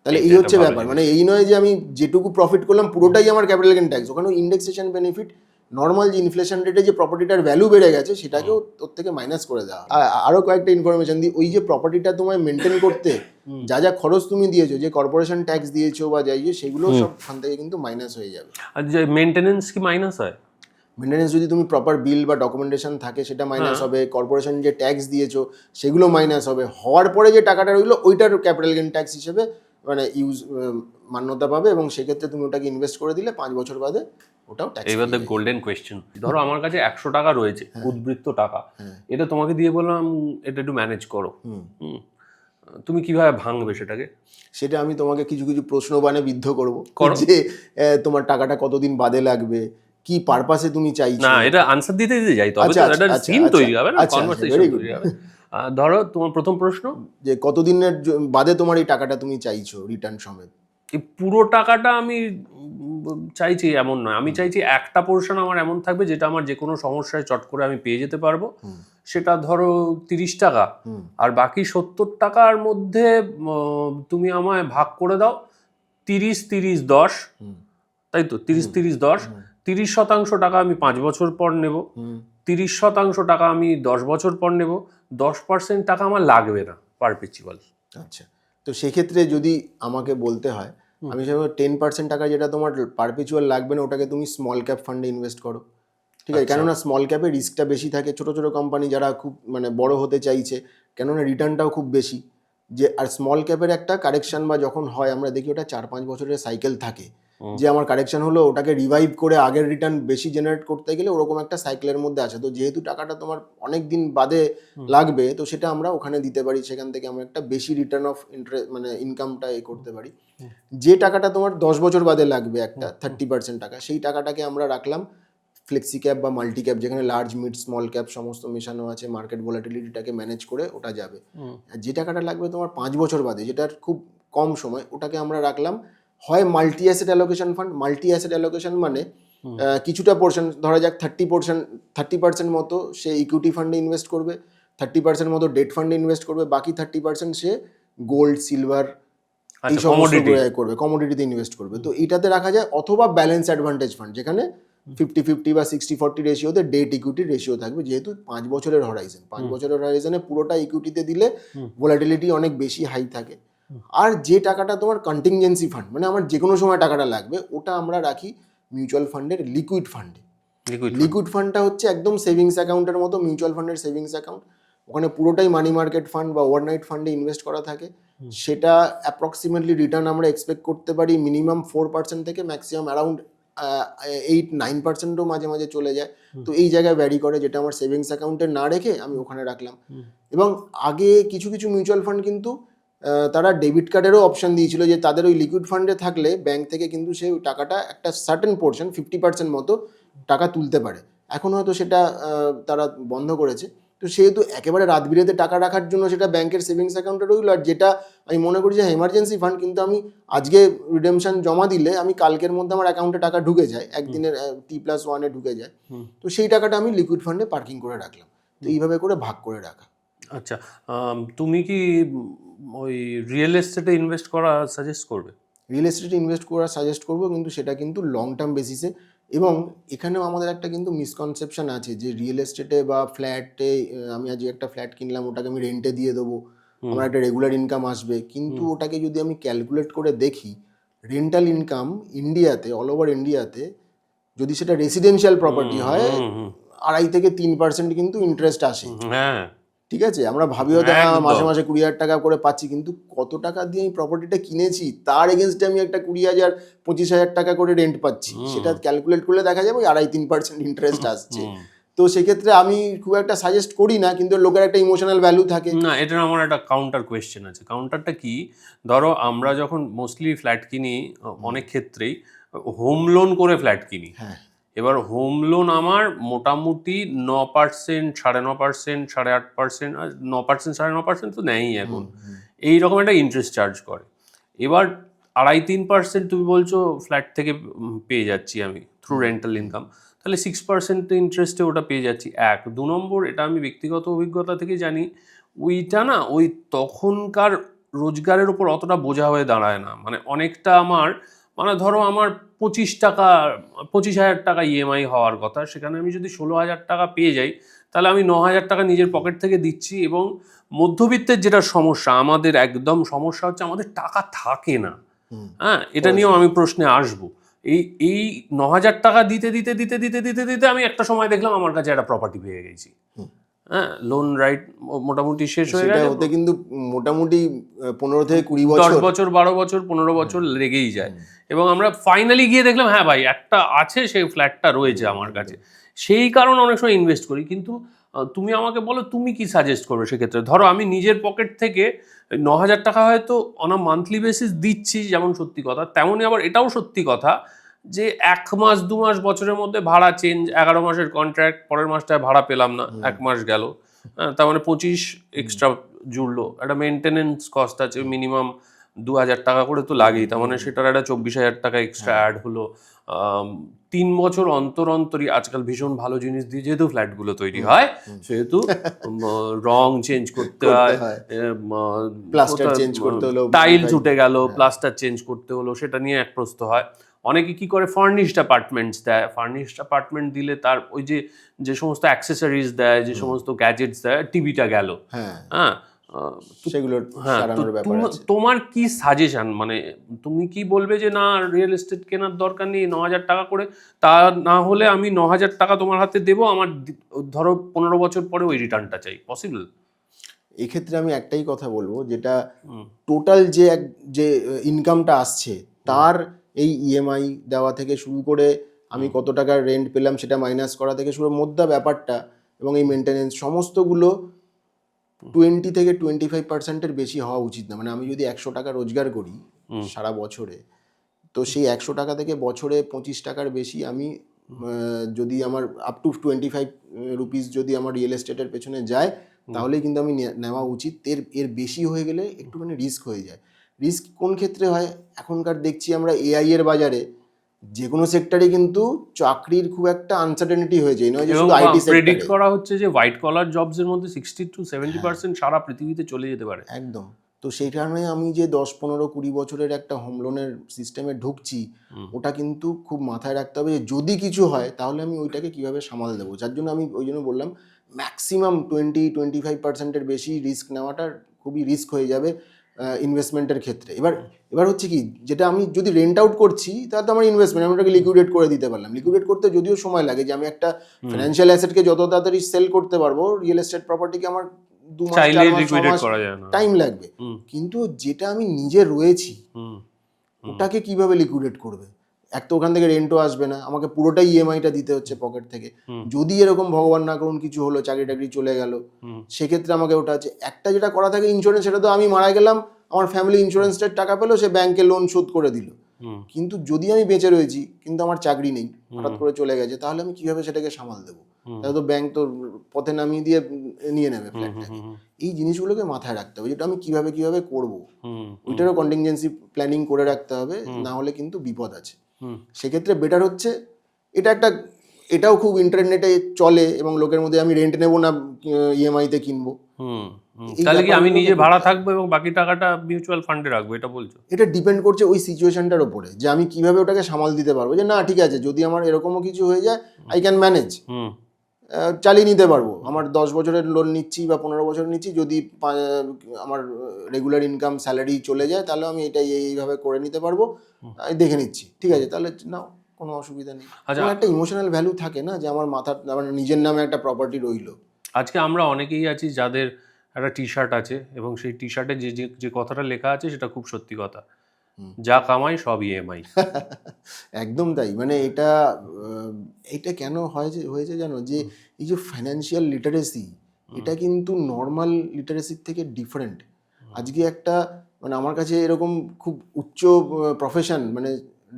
তাহলে এই হচ্ছে ব্যাপার, মানে এই নয় যে আমি যেটুকু প্রফিট করলাম পুরোটাই আমার ক্যাপিটাল গেন ট্যাক্স, ওখানে ইন্ডেক্সেশন বেনিফিট, নর্মাল যে ইনফ্লেশন রেটে যে প্রপার্টিটার ভ্যালু বেড়ে গেছে সেটাকেও ওর থেকে মাইনাস করে দেওয়া। আরও কয়েকটা ইনফরমেশন দিই, ওই যে প্রপার্টিটা তোমায় মেনটেন করতে যা যা খরচ তুমি দিয়েছো, যে কর্পোরেশন ট্যাক্স দিয়েছো বা যাই, সেগুলো সব ওখান থেকে কিন্তু মাইনাস হয়ে যাবে। আর যে মেইনটেনেন্স কি মাইনাস হয়? মেনটেনেন্স যদি তুমি প্রপার বিল বা ডকুমেন্টেশন থাকে সেটা মাইনাস হবে, কর্পোরেশন যে ট্যাক্স দিয়েছো সেগুলো মাইনাস হবে, হওয়ার পরে যে টাকাটা রইলো ওইটার ক্যাপিটাল গেন ট্যাক্স হিসেবে মানে মান্যতা পাবে, এবং সেক্ষেত্রে তুমি ওটাকে ইনভেস্ট করে দিলে 5 বছর বাদে ওটাও ট্যাক্স। এইবার দ্য গোল্ডেন কোয়েশ্চেন, ধরো আমার কাছে 100 টাকা রয়েছে, উদ্বৃত্ত টাকা, এটা তোমাকে দিয়ে বললাম এটা একটু ম্যানেজ করো, তুমি কিভাবে ভাঙবে সেটাকে? সেটা আমি তোমাকে কিছু কিছু প্রশ্ন বানে বিদ্ধ করবো, যে তোমার টাকাটা কতদিন বাদে লাগবে, কি পারপাসে তুমি চাইছো। না, এটা আনসার দিতে যাই, তবে তো এটা সিন তৈরি হবে না, কনভারসেশন তৈরি হবে। ধরো তোমার প্রথম প্রশ্ন, যে কতদিনের বাদে তোমার এই টাকাটা তুমি চাইছো রিটার্ন সমেত। এই পুরো টাকাটা আমি চাইছি এমন নয়, আমি চাইছি একটা পোর্শন আমার এমন থাকবে যেটা আমার যে কোনো সমস্যায় চট করে আমি পেয়ে যেতে পারবো, সেটা ধরো 30 টাকা, আর বাকি 70 টাকার মধ্যে তুমি আমায় ভাগ করে দাও 30-30-10, তাই তো? 30-30-10, 30% টাকা আমি 5 বছর পর নেব, 30% টাকা আমি 10 বছর পর নেব, 10% টাকা আমার লাগবে না পারপেচুয়াল। আচ্ছা, তো সেক্ষেত্রে যদি আমাকে বলতে হয়, আমি চাইবো 10% টাকা যেটা তোমার পারপেচুয়াল লাগবে না, ওটাকে তুমি স্মল ক্যাপ ফান্ডে ইনভেস্ট করো, ঠিক আছে? কেননা স্মল ক্যাপে রিস্কটা বেশি থাকে, ছোট ছোট কোম্পানি যারা খুব মানে বড় হতে চাইছে, কেননা রিটার্নটাও খুব বেশি। যে আর স্মল ক্যাপের একটা কারেকশন বা যখন হয় আমরা দেখি ওটা 4-5 বছরের সাইকেল থাকে, যে আমার কারেকশন হলো, ওটাকে রিভাইভ করে আগের রিটার্ন বেশি জেনারেট করতে গেলে ওরকম একটা সাইকেলের মধ্যে আছে। তো যেহেতু টাকাটা তোমার অনেক দিন বাদে লাগবে, তো সেটা আমরা ওখানে দিতে পারি, সেখান থেকে আমরা একটা বেশি রিটার্ন অফ ইন্টারেস্ট মানে ইনকামটা করতে পারি। যে টাকাটা তোমার 10 বছর বাদে লাগবে একটা 30% টাকা, সেই টাকাটাকে আমরা রাখলাম ফ্লেক্সি ক্যাপ বা মাল্টি ক্যাপ, যেখানে লার্জ মিড স্মল ক্যাপ সমস্ত মেশানো আছে, মার্কেট ভলাটিলিটিটাকে ম্যানেজ করে ওটা যাবে। যে টাকাটা লাগবে তোমার 5 বছর বাদে, যেটার খুব কম সময়, ওটাকে আমরা রাখলাম হয় multi asset allocation fund. Multi asset allocation মানে কিছুটা পোর্শন, ধরা যাক 30% মতো সে ইকুইটি ফান্ডে ইনভেস্ট করবে, 30% মতো ডেট ফান্ডে ইনভেস্ট করবে, বাকি 30% সে গোল্ড, সিলভার এই সমস্ত করবে, কমোডিটিতে ইনভেস্ট করবে। তো এটাতে রাখা যায়, অথবা ব্যালেন্স অ্যাডভান্টেজ ফান্ড, যেখানে 50-50 বা 60-40 রেশিওতে ডেট ইকুইটির রেশিও থাকবে, যেহেতু 5 বছরের হরাইজন, 5 বছরের হরাইজনে পুরোটা ইকুইটিতে দিলে ভোলাটিলিটি অনেক বেশি হাই থাকে। আর যে টাকাটা তোমার কন্টিনজেন্সি ফান্ড, মানে আমার যে কোনো সময় টাকাটা লাগবে, ওটা আমরা রাখি মিউচুয়াল ফান্ডের লিকুইড ফান্ডে। লিকুইড ফান্ডটা হচ্ছে একদম সেভিংস অ্যাকাউন্টের মতো, মিউচুয়াল ফান্ডের সেভিংস অ্যাকাউন্ট, ওখানে পুরোটাই মানি মার্কেট ফান্ড বা ওভারনাইট ফান্ডে ইনভেস্ট করা থাকে। সেটা অ্যাপ্রক্সিমেটলি রিটার্ন আমরা এক্সপেক্ট করতে পারি মিনিমাম 4% থেকে ম্যাক্সিমাম অ্যারাউন্ড 8-9%ও মাঝে মাঝে চলে যায়। তো এই জায়গায় ভ্যারি করে, যেটা আমার সেভিংস অ্যাকাউন্টে না রেখে আমি ওখানে রাখলাম। এবং আগে কিছু কিছু মিউচুয়াল ফান্ড কিন্তু তারা ডেবিট কার্ডেরও অপশন দিয়েছিল, যে তাদের ওই লিকুইড ফান্ডে থাকলে ব্যাংক থেকে কিন্তু সেই টাকাটা একটা সার্টেন পোর্শন 50% মতো টাকা তুলতে পারে। এখন হয়তো সেটা তারা বন্ধ করেছে। তো সেহেতু একেবারে রাত বিরেতে টাকা রাখার জন্য সেটা ব্যাংকের সেভিংস অ্যাকাউন্টে রইল, আর যেটা আমি মনে করি যে এমার্জেন্সি ফান্ড, কিন্তু আমি আজকে রিডেমশন জমা দিলে আমি কালকের মধ্যে আমার অ্যাকাউন্টে টাকা ঢুকে যায়, একদিনের T+1 ঢুকে যায়, তো সেই টাকাটা আমি লিকুইড ফান্ডে পার্কিং করে রাখলাম। তো এইভাবে করে ভাগ করে রাখা। আচ্ছা, তুমি কি ওই রিয়েল এস্টেটে ইনভেস্ট করা সাজেস্ট করবে? রিয়েল এস্টেটে ইনভেস্ট করা সাজেস্ট করবো, কিন্তু সেটা কিন্তু লং টার্ম বেসিসে। এবং এখানেও আমাদের একটা কিন্তু মিসকনসেপশন আছে যে রিয়েল এস্টেটে বা ফ্ল্যাটে, আমি আজ একটা ফ্ল্যাট কিনলাম, ওটাকে আমি রেন্টে দিয়ে দেবো, আমার একটা রেগুলার ইনকাম আসবে। কিন্তু ওটাকে যদি আমি ক্যালকুলেট করে দেখি, রেন্টাল ইনকাম ইন্ডিয়াতে, অল ওভার ইন্ডিয়াতে, যদি সেটা রেসিডেন্সিয়াল প্রপার্টি হয়, 2.5 থেকে 3% কিন্তু ইন্টারেস্ট আসে। হ্যাঁ, ঠিক আছে, আমরা ভাবি হয়তো হ্যাঁ একদম। মাসে মাসে 20,000 টাকা করে পাচ্ছি, কিন্তু কত টাকা দিয়ে আমি প্রপার্টিটা কিনেছি তার এগেনস্টে আমি একটা 20,000 25,000 টাকা করে রেন্ট পাচ্ছি, সেটা ক্যালকুলেট করলে দেখা যাবে 2.5-3% ইন্টারেস্ট আসছে। তো সেক্ষেত্রে আমি খুব একটা সাজেস্ট করি না, কিন্তু লোকের একটা ইমোশনাল ভ্যালু থাকে। না, এটার আমার একটা কাউন্টার কোয়েশ্চেন আছে। কাউন্টারটা কি, ধরো আমরা যখন মোস্টলি ফ্ল্যাট কিনি, অনেক ক্ষেত্রেই হোম লোন করে ফ্ল্যাট কিনি। হ্যাঁ, এবার হোম লোন আমার মোটামুটি 9%, 9.5%, 8.5%, 9%, 9.5% তো নেয়ই এখন, এইরকম একটা ইন্টারেস্ট চার্জ করে। এবার 2.5-3% তুমি বলছো ফ্ল্যাট থেকে পেয়ে যাচ্ছি আমি থ্রু রেন্টাল ইনকাম, তাহলে 6% ইন্টারেস্টে ওটা পেয়ে যাচ্ছি। 2 নম্বর, এটা আমি ব্যক্তিগত অভিজ্ঞতা থেকে জানি, ওইটা না ওই তখনকার রোজগারের উপর অতটা বোঝা হয়ে দাঁড়ায় না। মানে অনেকটা আমার, মানে ধরো আমার 25,000 টাকা ইএমআই হওয়ার কথা, সেখানে আমি যদি 16,000 টাকা পেয়ে যাই, তাহলে আমি 9,000 টাকা নিজের পকেট থেকে দিচ্ছি। এবং মধ্যবিত্তের যেটা সমস্যা, আমাদের একদম সমস্যা হচ্ছে আমাদের টাকা থাকে না। হ্যাঁ, এটা নিয়েও আমি প্রশ্নে আসবো। এই 9,000 টাকা দিতে দিতে দিতে দিতে দিতে দিতে আমি একটা সময় দেখলাম আমার কাছে একটা প্রপার্টি পেয়ে গেছি। হ্যাঁ, লোন রাইট মোটামুটি শেষ হয়ে সেটা গেছে। হতে কিন্তু মোটামুটি 15 থেকে 20 10 বছর, বছর, 12 বছর, 15 বছর লেগেই যায়। এবং আমরা ফাইনালি গিয়ে দেখলাম হ্যাঁ ভাই একটা আছে, সেই ফ্ল্যাটটা রয়েছে আমার কাছে। সেই কারণে অনেক সময় ইনভেস্ট করি। কিন্তু তুমি আমাকে বলো তুমি কি সাজেস্ট করবে সেক্ষেত্রে? ধরো আমি নিজের পকেট থেকে 9,000 টাকা হয়তো অন আ মান্থলি বেসিস দিচ্ছি, যেমন সত্যি কথা, তেমনই আবার এটাও সত্যি কথা যে 1 মাস 2 মাস বছরের মধ্যে ভাড়া চেঞ্জ, 11 মাসের কন্ট্রাক্ট, পরের মাসটায় ভাড়া পেলাম না, 1 মাস গেল, তার মানে 25 এক্সট্রা জুড়লো। একটা মেনটেনেন্স কস্ট আছে মিনিমাম 2,000 টাকা করে তো লাগেই, তার মানে সেটার একটা 24,000 টাকা এক্সট্রা অ্যাড হলো। 3 বছর অন্তর অন্তরই আজকাল ভীষণ ভালো জিনিস দিয়ে যেহেতু ফ্ল্যাটগুলো তৈরি হয়, সেহেতু রং চেঞ্জ করতে হয়, প্লাস্টার চেঞ্জ করতে হলো, টাইলস উঠে গেল, প্লাস্টার চেঞ্জ করতে হলো, সেটা নিয়ে এক প্রস্ত হয়। অনেকে কি করে ফার্নিশড অ্যাপার্টমেন্টস দেয়, ফার্নিশড অ্যাপার্টমেন্ট দিলে তার ওই যে যে সমস্ত অ্যাক্সেসরিজ দেয়, যে সমস্ত গ্যাজেটস দেয়, টিভিটা গেল, হ্যাঁ, সেগুলোর হ্যাঁ, সারানোর ব্যাপার আছে। তোমার কি সাজেশন, মানে তুমি কি বলবে যে না রিয়েল এস্টেট কেনার দরকার নেই, 9,000 টাকা করে, তা না হলে আমি 9,000 টাকা তোমার হাতে দেবো, আমার ধরো 15 বছর পরে ওই রিটার্নটা চাই, পসিবল? এক্ষেত্রে আমি একটাই কথা বলবো, যেটা টোটাল যে ইনকামটা আসছে তার এই ইএমআই দেওয়া থেকে শুরু করে আমি কত টাকার রেন্ট পেলাম সেটা মাইনাস করা থেকে শুরু মোদ্দা ব্যাপারটা, এবং এই মেনটেনেন্স সমস্তগুলো 20 থেকে 25%-এর বেশি হওয়া উচিত না। মানে আমি যদি 100 টাকা রোজগার করি সারা বছরে, তো সেই 100 টাকা থেকে বছরে 25 টাকার বেশি আমি যদি আমার আপ টু 25 রুপিস যদি আমার রিয়েল এস্টেটের পেছনে যায়, তাহলেই কিন্তু আমি নেওয়া উচিত। এর বেশি হয়ে গেলে একটুখানি রিস্ক হয়ে যায়। রিস্ক কোন ক্ষেত্রে হয়? এখনকার দেখছি আমরা এআই এর বাজারে যে কোনো সেক্টরে কিন্তু চাকরির খুব একটা আনসার্টেনিটি হয়ে যায়, নয় যে শুধু আইটি সেক্টরে। প্রেডিক্ট করা হচ্ছে যে হোয়াইট কলার জবস এর মধ্যে 60-70% সারা পৃথিবীতে চলে যেতে পারে। একদম। তো সেই কারণে আমি যে 10-15-20 বছরের একটা হোম লোনের সিস্টেমে ঢুকছি, ওটা কিন্তু খুব মাথায় রাখতে হবে যে যদি কিছু হয় তাহলে আমি ওইটাকে কিভাবে সামাল দেবো। যার জন্য আমি ওই জন্য বললাম ম্যাক্সিমাম 20-25%-এর বেশি রিস্ক নেওয়াটা খুবই রিস্ক হয়ে যাবে ইনভেস্টমেন্টের ক্ষেত্রে। এবার হচ্ছে কি, যেটা আমি যদি রেন্ট আউট করছি তাহলে তো আমার ইনভেস্টমেন্ট, আমি ওটাকে লিকুইডেট করে দিতে পারলাম। লিকুইডেট করতে যদিও সময় লাগে, যে আমি একটা ফিনান্সিয়াল অ্যাসেটকে যত তাড়াতাড়ি সেল করতে পারবো, রিয়েল এস্টেট প্রপার্টিকে আমার 2 মাস 4 মাস 6 মাস টাইম লাগবে। কিন্তু যেটা আমি নিজে রয়েছি ওটাকে কিভাবে লিকুইডেট করবে? এক তো ওখান থেকে রেন্টও আসবে না, আমাকে পুরোটাই ইএমআইটা দিতে হচ্ছে পকেট থেকে। যদি এরকম ভগবান না করুন কিছু হলো, চাকরি টাকরি চলে গেল, সেক্ষেত্রে আমাকে ওটা আছে। একটা যেটা করা থাকে ইন্স্যুরেন্স, সেটা তো আমি মারা গেলাম আমার ফ্যামিলি ইন্স্যুরেন্সটার টাকা পেলো, সে ব্যাংকে লোন শোধ করে দিল। কিন্তু যদি আমি বেঁচে রয়েছি কিন্তু আমার চাকরি নেই, হঠাৎ করে চলে গেছে, তাহলে আমি কিভাবে সেটাকে সামাল দেবো? তাহলে তো ব্যাংক তো পথে নামিয়ে দিয়ে নিয়ে নেবে ফ্ল্যাটটাকে। এই জিনিসগুলোকে মাথায় রাখতে হবে, যেটা আমি কিভাবে করবো, ওইটারও কন্টিনজেন্সি প্ল্যানিং করে রাখতে হবে, না হলে কিন্তু বিপদ আছে। সেক্ষেত্রে বেটার হচ্ছে এটাও খুব ইন্টারনেটে চলে এবং লোকের মধ্যে, আমি রেন্ট নেবো না ইএমআইতে কিনবো, তাহলে কি আমি নিজে ভাড়া থাকবো এবং বাকি টাকাটা মিউচুয়াল ফান্ডে রাখবো, এটা বলছো? এটা ডিপেন্ড করছে ওই সিচুয়েশনটার উপরে, যে আমি কিভাবে ওটাকে সামাল দিতে পারবো, যে না ঠিক আছে যদি আমার এরকমও কিছু হয়ে যায় আই ক্যান ম্যানেজ, চালিয়ে নিতে পারবো। আমার 10 বছরের লোন নিচ্ছি বা 15 বছরের নিচ্ছি, যদি আমার রেগুলার ইনকাম স্যালারি চলে যায় তাহলে আমি এটা এইভাবে করে নিতে পারবো, আমি দেখে নিচ্ছি, ঠিক আছে তাহলে নাও, কোনো অসুবিধা নেই। আমার একটা ইমোশনাল ভ্যালু থাকে না, যে আমার মাথার আমার নিজের নামে একটা প্রপার্টি রইলো। আজকে আমরা অনেকেই আছি যাদের একটা টি শার্ট আছে এবং সেই টি শার্টে যে যে কথাটা লেখা আছে সেটা খুব সত্যি কথা, যা কামাই সব ইএমআই। একদম তাই, মানে এটা কেন হয়েছে জানো, যে এই যে ফাইন্যান্সিয়াল লিটারেসি, এটা কিন্তু নর্মাল লিটারেসির থেকে ডিফারেন্ট। আজকে একটা মানে আমার কাছে এরকম খুব উচ্চ প্রফেশন, মানে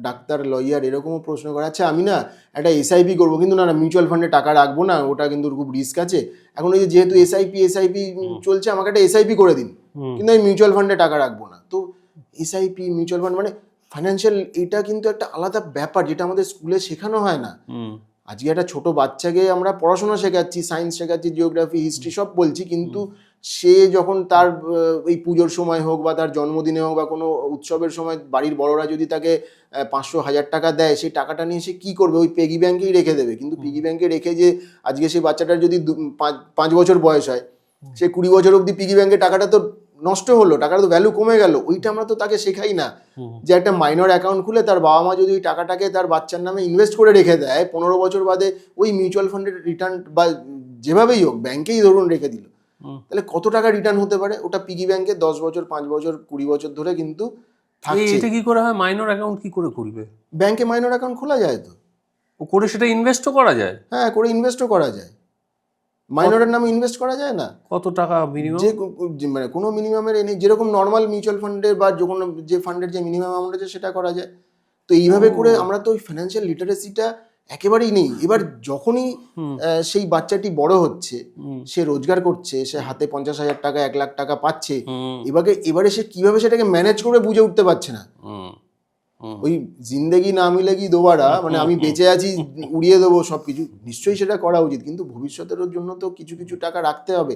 ডাক্তার, লয়ার, এরকমও প্রশ্ন করে, আচ্ছা আমি না একটা এসআইপি করবো, কিন্তু না মিউচুয়াল ফান্ডে টাকা রাখবো না, ওটা কিন্তু খুব রিস্ক আছে। এখন ওই যেহেতু এসআইপি চলছে, আমাকে একটা এসআইপি করে দিন, কিন্তু আমি মিউচুয়াল ফান্ডে টাকা রাখবো না। তো এসআইপি, মিউচুয়াল ফান্ড, মানে ফাইন্যান্সিয়াল, এটা কিন্তু একটা আলাদা ব্যাপার যেটা আমাদের স্কুলে শেখানো হয় না। আজকে একটা ছোট বাচ্চাকে আমরা পড়াশোনা শেখাচ্ছি, সায়েন্স শেখাচ্ছি, জিওগ্রাফি, হিস্ট্রি সব বলছি, কিন্তু সে যখন তার এই পুজোর সময় হোক বা তার জন্মদিনে হোক বা কোনো উৎসবের সময় বাড়ির বড়রা যদি তাকে 500-1000 টাকা দেয়, সেই টাকাটা নিয়ে সে কী করবে? ওই পেগি ব্যাংকেই রেখে দেবে। কিন্তু পিগি ব্যাংকে রেখে যে আজকে সেই বাচ্চাটার যদি 5 বছর বয়স হয়, সে 20 বছর অবধি পিগি ব্যাংকে টাকাটা তো নষ্ট হলো, টাকার তো ভ্যালু কমে গেল। ওইটা আমরা তো তাকে শেখাই না, যে একটা মাইনর অ্যাকাউন্ট খুলে তার বাবা মা যদি ওই টাকাটাকে তার বাচ্চার নামে ইনভেস্ট করে রেখে দেয়, 15 বছর বাদে ওই মিউচুয়াল ফান্ডের রিটার্ন বা যেভাবেই হোক ব্যাংকেই ধরুন রেখে দিল, তাহলে কত টাকা রিটার্ন হতে পারে? ওটা পিগি ব্যাংকে 10 বছর, 5 বছর, 20 বছর ধরে কিন্তু থাকছে। এটা কি করে হয়? মাইনর অ্যাকাউন্ট কি করে খুলবে? ব্যাংকে মাইনর অ্যাকাউন্ট খোলা যায় তো, ও করে সেটা ইনভেস্টও করা যায়? হ্যাঁ, করে ইনভেস্টও করা যায়, মাইনরের নামে ইনভেস্ট করা যায় না। কত টাকা মিনিমাম? মানে কোনো মিনিমামের যেরকম নর্মাল মিউচুয়াল ফান্ডের বা যে ফান্ডের যে মিনিমাম অ্যামাউন্ট আছে সেটা করা যায়। তো এইভাবে করে আমরা তো ওই ফাইন্যান্সিয়াল লিটারেসিটা একেবারেই নেই। এবার যখনই সেই বাচ্চাটি বড় হচ্ছে, সে রোজগার করছে, সে হাতে 50,000 টাকা, 1 লাখ টাকা পাচ্ছে, এবারে সে কিভাবে সেটাকে ম্যানেজ করে বুঝে উঠতে পারছে না। ওই জিন্দেগি না মিলেগি দোবারা, মানে আমি বেঁচে আছি, উড়িয়ে দেবো সবকিছু, নিশ্চয়ই সেটা করা উচিত, কিন্তু ভবিষ্যতের জন্য তো কিছু কিছু টাকা রাখতে হবে।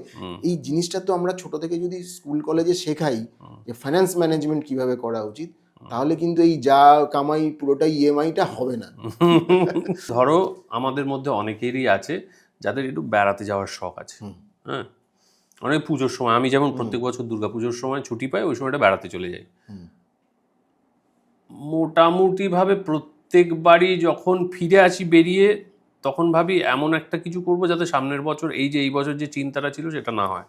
এই জিনিসটা তো আমরা ছোট থেকে যদি স্কুল কলেজে শেখাই যে ফাইন্যান্স ম্যানেজমেন্ট কিভাবে করা উচিত, তাহলে কিন্তু এই যা কামাই পুরোটাই ইএমআইটা হবে না। ধরো আমাদের মধ্যে অনেকেরই আছে যাদের একটু বেড়াতে যাওয়ার শখ আছে, হ্যাঁ, অনেক পুজোর সময়, আমি যেমন প্রত্যেক বছর দুর্গাপুজোর সময় ছুটি পাই, ওই সময়টা বেড়াতে চলে যাই। মোটামুটি ভাবে প্রত্যেকবারই যখন ফিরে আসি বেরিয়ে, তখন ভাবি এমন একটা কিছু করব যাতে সামনের বছর এই বছর যে চিন্তাটা ছিল সেটা না হয়।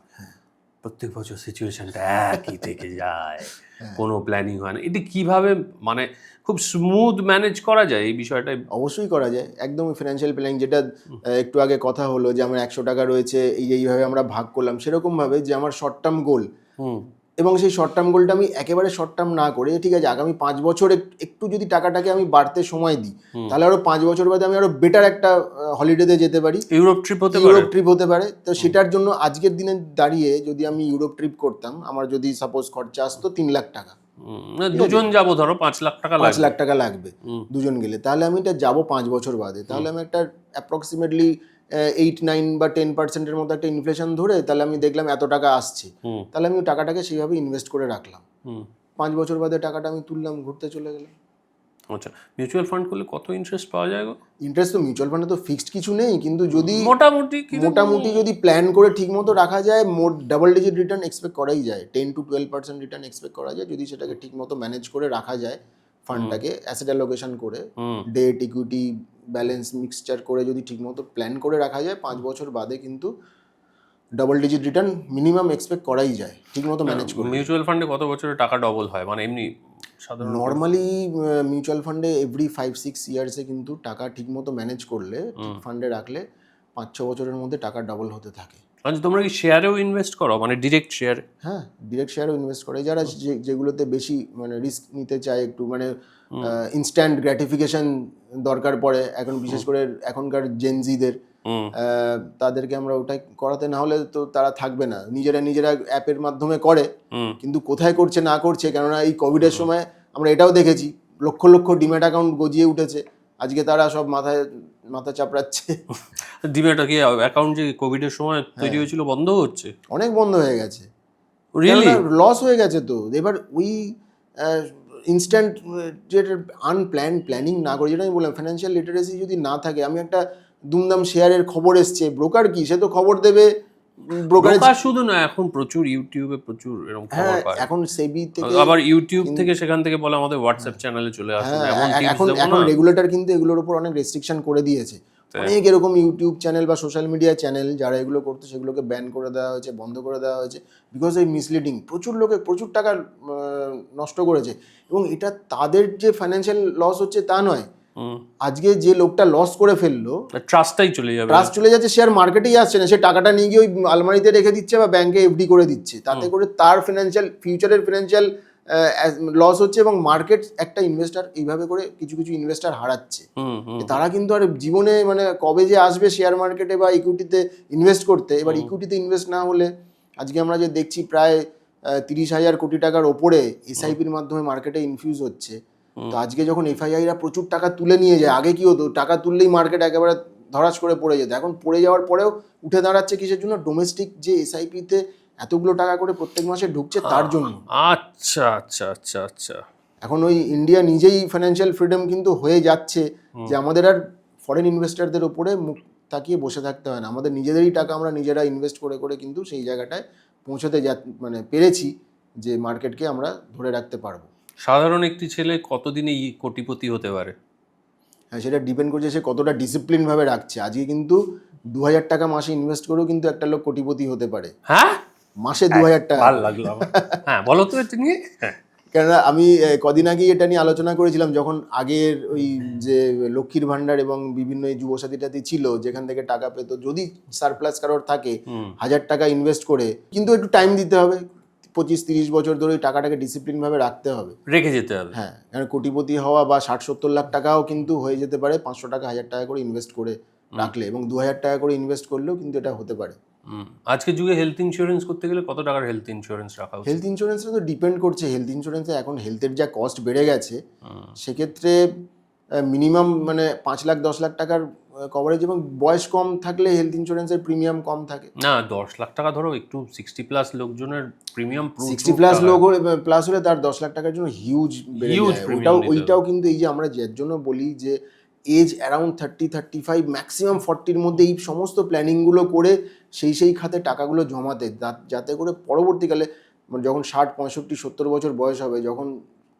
প্রত্যেক বছর সিচুয়েশনটা একই থেকে যায়, কোনো প্ল্যানিং হয় না। এটা কিভাবে মানে খুব স্মুথ ম্যানেজ করা যায় এই বিষয়টা? অবশ্যই করা যায়, একদমই ফিনান্সিয়াল প্ল্যানিং, যেটা একটু আগে কথা হলো যে আমার 100 টাকা রয়েছে, এইভাবে আমরা ভাগ করলাম, সেরকমভাবে যে আমার শর্ট টার্ম গোল, এবং সেই শর্ট টার্ম গোলটা আমি একেবারে শর্ট টার্ম না করে, ঠিক আছে আগামী 5 বছর একটু যদি টাকাটাকে আমি বাড়তে সময় দিই, তাহলে আরো 5 বছর বাদে আমি আরো বেটার একটা হলিডেতে যেতে পারি, ইউরোপ ট্রিপ হতে পারে। তো সেটার জন্য আজকের দিনে দাঁড়িয়ে যদি আমি ইউরোপ ট্রিপ করতাম, আমার যদি সাপোজ খরচা আসতো 3 লাখ টাকা, দুজন যাবো, ধরো 5 লাখ টাকা 5 লাখ টাকা লাগবে দুজন গেলে, তাহলে আমি এটা যাবো 5 বছর বাদে, তাহলে আমি একটা অ্যাপ্রক্সিমেটলি 8-9 বা 10% মতো একটা ইনফ্লেশন ধরে, তাহলে আমি দেখলাম এত টাকা আসছে, তাহলে আমি টাকাটাকে সেইভাবে ইনভেস্ট করে রাখলাম, 5 বছর বাদে টাকাটা আমি তুললাম, ঘুরতে চলে গেলাম। আচ্ছা, মিউচুয়াল ফান্ড করলে কত ইন্টারেস্ট পাওয়া যায় গো? ইন্টারেস্ট তো মিউচুয়াল ফান্ডে তো ফিক্সড কিছু নেই, কিন্তু যদি মোটামুটি যদি প্ল্যান করে ঠিক মতো রাখা যায়, ডাবল ডিজিট রিটার্ন এক্সপেক্ট করাই যায়, 10-12% রিটার্ন এক্সপেক্ট করা যায়, যদি সেটাকে ঠিক মতো ম্যানেজ করে রাখা যায়, ফান্ডটাকে অ্যাসেট অ্যালোকেশন করে, ডেট, ইকুইটি, ব্যালেন্স মিক্সচার করে যদি ঠিক মতো প্ল্যান করে রাখা যায়, 5 বছর বাদে কিন্তু double digit return minimum expect করাই যায়, ঠিক মতো ম্যানেজ করে। মিউচুয়াল ফান্ডে কত বছরে টাকা ডবল হয়, মানে এমনি নর্মালি মিউচুয়াল ফান্ডে এভরি 5-6 ইয়ার্সে কিন্তু টাকা ঠিক মতো ম্যানেজ করলে, ফান্ডে রাখলে 5-6 বছরের মধ্যে টাকা ডাবল হতে থাকে। আচ্ছা, তোমরা কি শেয়ারেও ইনভেস্ট করো, মানে ডিরেক্ট শেয়ার? হ্যাঁ, ডিরেক্ট শেয়ারেও ইনভেস্ট করে যারা যেগুলোতে বেশি মানে রিস্ক নিতে চায়, একটু মানে ইনস্ট্যান্ট গ্র্যাটিফিকেশন দরকার পড়ে, এখন বিশেষ করে এখনকার জেনজিদের, তাদেরকে আমরা ওটাই করাতে, না হলে তো তারা থাকবে না, নিজেরা অ্যাপের মাধ্যমে করে, কিন্তু কোথায় করছে না করছে, কেননা এই কোভিডের সময় আমরা এটাও দেখেছি, লক্ষ লক্ষ ডিম্যাট অ্যাকাউন্ট গজিয়ে উঠেছে, আজকে তারা সব মাথা চাপড়াচ্ছে। ডিমেটা কি অ্যাকাউন্ট যে কোভিডের সময় তৈরি হয়েছিল বন্ধ হচ্ছে? অনেক বন্ধ হয়ে গেছে, রিয়েলি লস হয়ে গেছে। তো এবার ওই ইনস্ট্যান্ট যেটা প্ল্যানিং না করে, যেটা আমি বললাম ফিনান্সিয়াল লিটারেসি যদি না থাকে, আমি একটা দুমদাম শেয়ারের খবর এসছে, ব্রোকার কি সে তো খবর দেবে, ব্রোকারেজ শুধু না, এখন প্রচুর ইউটিউবে প্রচুর এরকম খবর পায়। এখন সেবি থেকে আবার ইউটিউব থেকে সেখান থেকে বলে আমাদের হোয়াটসঅ্যাপ চ্যানেলে চলে আসুন, এমন টিপস দেব না। এখন রেগুলেটর কিন্তু এগুলোর উপর অনেক রেস্ট্রিকশন করে দিয়েছে। অনেক এরকম ইউটিউব চ্যানেল বা সোশ্যাল মিডিয়া চ্যানেল যারা এগুলো করতো সেগুলোকে ব্যান করে দেওয়া হয়েছে, বন্ধ করে দেওয়া হয়েছে, বিকজ এই মিসলিডিং প্রচুর টাকা নষ্ট করেছে। এবং এটা তাদের যে ফাইন্যান্সিয়াল লস হচ্ছে তা নয়, আজকে যে লোকটা লস করে ফেললো ট্রাস্ট চলে যাচ্ছে, শেয়ার মার্কেটেই আসছে না, সে টাকাটা নিয়ে গিয়ে ওই আলমারিতে রেখে দিচ্ছে বা ব্যাংকে এফডি করে দিচ্ছে, তাতে করে তার ফিউচারের ফিনান্সিয়াল লস হচ্ছে। এবং মার্কেট একটা ইনভেস্টার এইভাবে করে কিছু ইনভেস্টার হারাচ্ছে। তারা কিন্তু আর জীবনে মানে কবে যে আসবে শেয়ার মার্কেটে বা ইকুইটিতে ইনভেস্ট করতে, এবার ইকুইটিতে ইনভেস্ট না হলে আজকে আমরা যে দেখছি প্রায় 30,000 কোটি টাকার ওপরে এসআইপির মাধ্যমে মার্কেটে ইনফিউজ হচ্ছে। তো আজকে যখন এফআইআইরা প্রচুর টাকা তুলে নিয়ে যায়, আগে কি হতো, টাকা তুললেই মার্কেট একেবারে ধরাস করে পড়ে যেত, এখন পড়ে যাওয়ার পরেও উঠে দাঁড়াচ্ছে কিসের জন্য? ডোমেস্টিক যে এসআইপিতে এতগুলো টাকা করে প্রত্যেক মাসে ঢুকছে তার জন্য। আচ্ছা আচ্ছা আচ্ছা আচ্ছা, এখন ওই ইন্ডিয়া নিজেই ফাইন্যান্সিয়াল ফ্রিডম কিন্তু হয়ে যাচ্ছে, যে আমাদের আর ফরেন ইনভেস্টারদের ওপরে মুখ তাকিয়ে বসে থাকতে হয় না, আমাদের নিজেদেরই টাকা আমরা নিজেরা ইনভেস্ট করে করে কিন্তু সেই জায়গাটায় পৌঁছতে মানে পেরেছি যে মার্কেটকে আমরা ধরে রাখতে পারবো। সাধারণ একটি ছেলে কতদিনে কোটিপতি হতে পারে? হ্যাঁ, সেটা ডিপেন্ড করছে সে কতটা ডিসিপ্লিনভাবে রাখছে। আজকে কিন্তু 2,000 টাকা মাসে ইনভেস্ট করেও কিন্তু একটা লোক কোটিপতি হতে পারে। হ্যাঁ, মাসে 2,000 টাকা। ভালো লাগলো আমার। হ্যাঁ, বলো তো এটা নিয়ে। কেননা আমি কদিন আগেই এটা নিয়ে আলোচনা করেছিলাম, যখন আগের ওই যে লক্ষ্মীর ভান্ডার এবং বিভিন্ন এই যুবসাথীটাতে ছিল, যেখান থেকে টাকা পেত, যদি সারপ্লাস কারোর থাকে 1,000 টাকা ইনভেস্ট করে, কিন্তু একটু টাইম দিতে হবে, 25-30 বছর ধরে ওই টাকাটাকে ডিসিপ্লিনভাবে রাখতে হবে, রেখে যেতে হবে। হ্যাঁ, কারণ কোটিপতি হওয়া বা 60-70 লাখ টাকাও কিন্তু হয়ে যেতে পারে 500 টাকা 1,000 টাকা করে ইনভেস্ট করে রাখলে, এবং 2,000 টাকা করে ইনভেস্ট করলেও কিন্তু এটা হতে পারে। আজকের যুগে হেলথ ইন্স্যুরেন্স করতে গেলে কত টাকার হেলথ ইন্স্যুরেন্স রাখা উচিত? হেলথ ইন্স্যুরেন্সটা তো ডিপেন্ড করছে। হেলথ ইন্স্যুরেন্সে এখন হেলথের যা কস্ট বেড়ে গেছে, সেক্ষেত্রে মিনিমাম মানে 5 লাখ 10 লাখ টাকার কভারেজ, এবং বয়স কম থাকলে হেলথ ইন্স্যুরেন্সের প্রিমিয়াম কম থাকে। না, 10 লাখ টাকা ধরো, একটু 60+ লোকজনের প্রিমিয়াম, 60+ লোক প্লাস হলে তার 10 লাখ টাকার জন্য হিউজ ওইটাও কিন্তু এই যে আমরা যার জন্য বলি যে এজ অ্যারাউন্ড 30-35 ম্যাক্সিমাম 40-র মধ্যে এই সমস্ত প্ল্যানিংগুলো করে সেই খাতে টাকাগুলো জমাতে, যাতে করে পরবর্তীকালে যখন 60-65-70 বছর বয়স হবে, যখন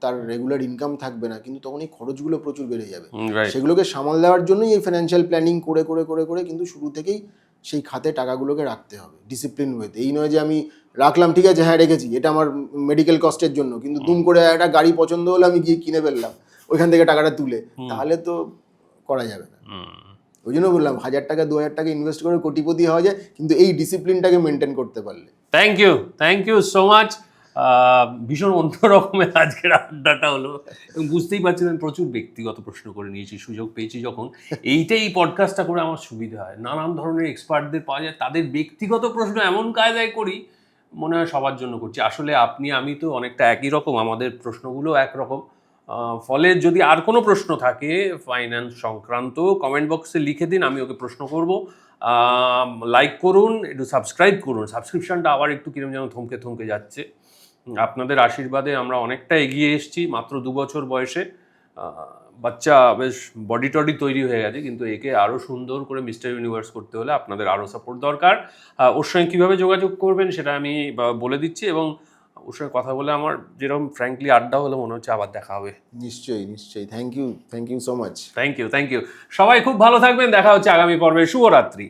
তার রেগুলার ইনকাম থাকবে না, কিন্তু তখন এই খরচগুলো প্রচুর বেড়ে যাবে। সেগুলোকে সামাল দেওয়ার জন্যই এই ফাইন্যান্সিয়াল প্ল্যানিং করে করে করে করে কিন্তু শুরু থেকেই সেই খাতে টাকাগুলোকে রাখতে হবে ডিসিপ্লিন ওয়েতে। এই নয় যে আমি রাখলাম, ঠিক আছে হ্যাঁ রেখেছি, এটা আমার মেডিকেল কস্টের জন্য, কিন্তু দুম করে একটা গাড়ি পছন্দ হলো আমি গিয়ে কিনে ফেললাম ওইখান থেকে টাকাটা তুলে, তাহলে তো করা যাবে না। ওই জন্য বললাম 1,000 টাকা 2,000 টাকা ইনভেস্ট করে কোটিপতি হওয়া যায়, কিন্তু এই ডিসিপ্লিনটাকে মেনটেন করতে পারলে। Thank you so much. ভীষণ অন্য রকমের আজকের আড্ডাটা হলো, এবং বুঝতেই পারছেন আমি প্রচুর ব্যক্তিগত প্রশ্ন করে নিয়েছি, সুযোগ পেয়েছি যখন। এই পডকাস্টটা করে আমার সুবিধা হয়, নানান ধরনের এক্সপার্টদের পাওয়া যায়, তাদের ব্যক্তিগত প্রশ্ন এমন কায়দায় করি মনে হয় সবার জন্য করছি। আসলে আমি তো অনেকটা একই রকম, আমাদের প্রশ্নগুলো একরকম। ফলে যদি আর কোনো প্রশ্ন থাকে ফাইন্যান্স সংক্রান্ত, কমেন্ট বক্সে লিখে দিন, আমি ওকে প্রশ্ন করব। লাইক করুন, একটু সাবস্ক্রাইব করুন। সাবস্ক্রিপশনটা আবার একটু কিরম যেন থমকে যাচ্ছে। আপনাদের আশীর্বাদে আমরা অনেকটা এগিয়ে এসেছি। মাত্র 2 বছর বয়সে বাচ্চা বেশ বডি টডি তৈরি হয়ে গেছে, কিন্তু একে আরও সুন্দর করে মিস্টার ইউনিভার্স করতে হলে আপনাদের আরও সাপোর্ট দরকার। ওর সঙ্গে কীভাবে যোগাযোগ করবেন সেটা আমি বলে দিচ্ছি, এবং ওর সঙ্গে কথা বলে আমার যেরকম ফ্র্যাঙ্কলি আড্ডা হলো, মনে হচ্ছে আবার দেখা হবে। নিশ্চয়ই। Thank you so much. Thank you. সবাই খুব ভালো থাকবেন, দেখা হচ্ছে আগামী পর্বে। শুভরাত্রি।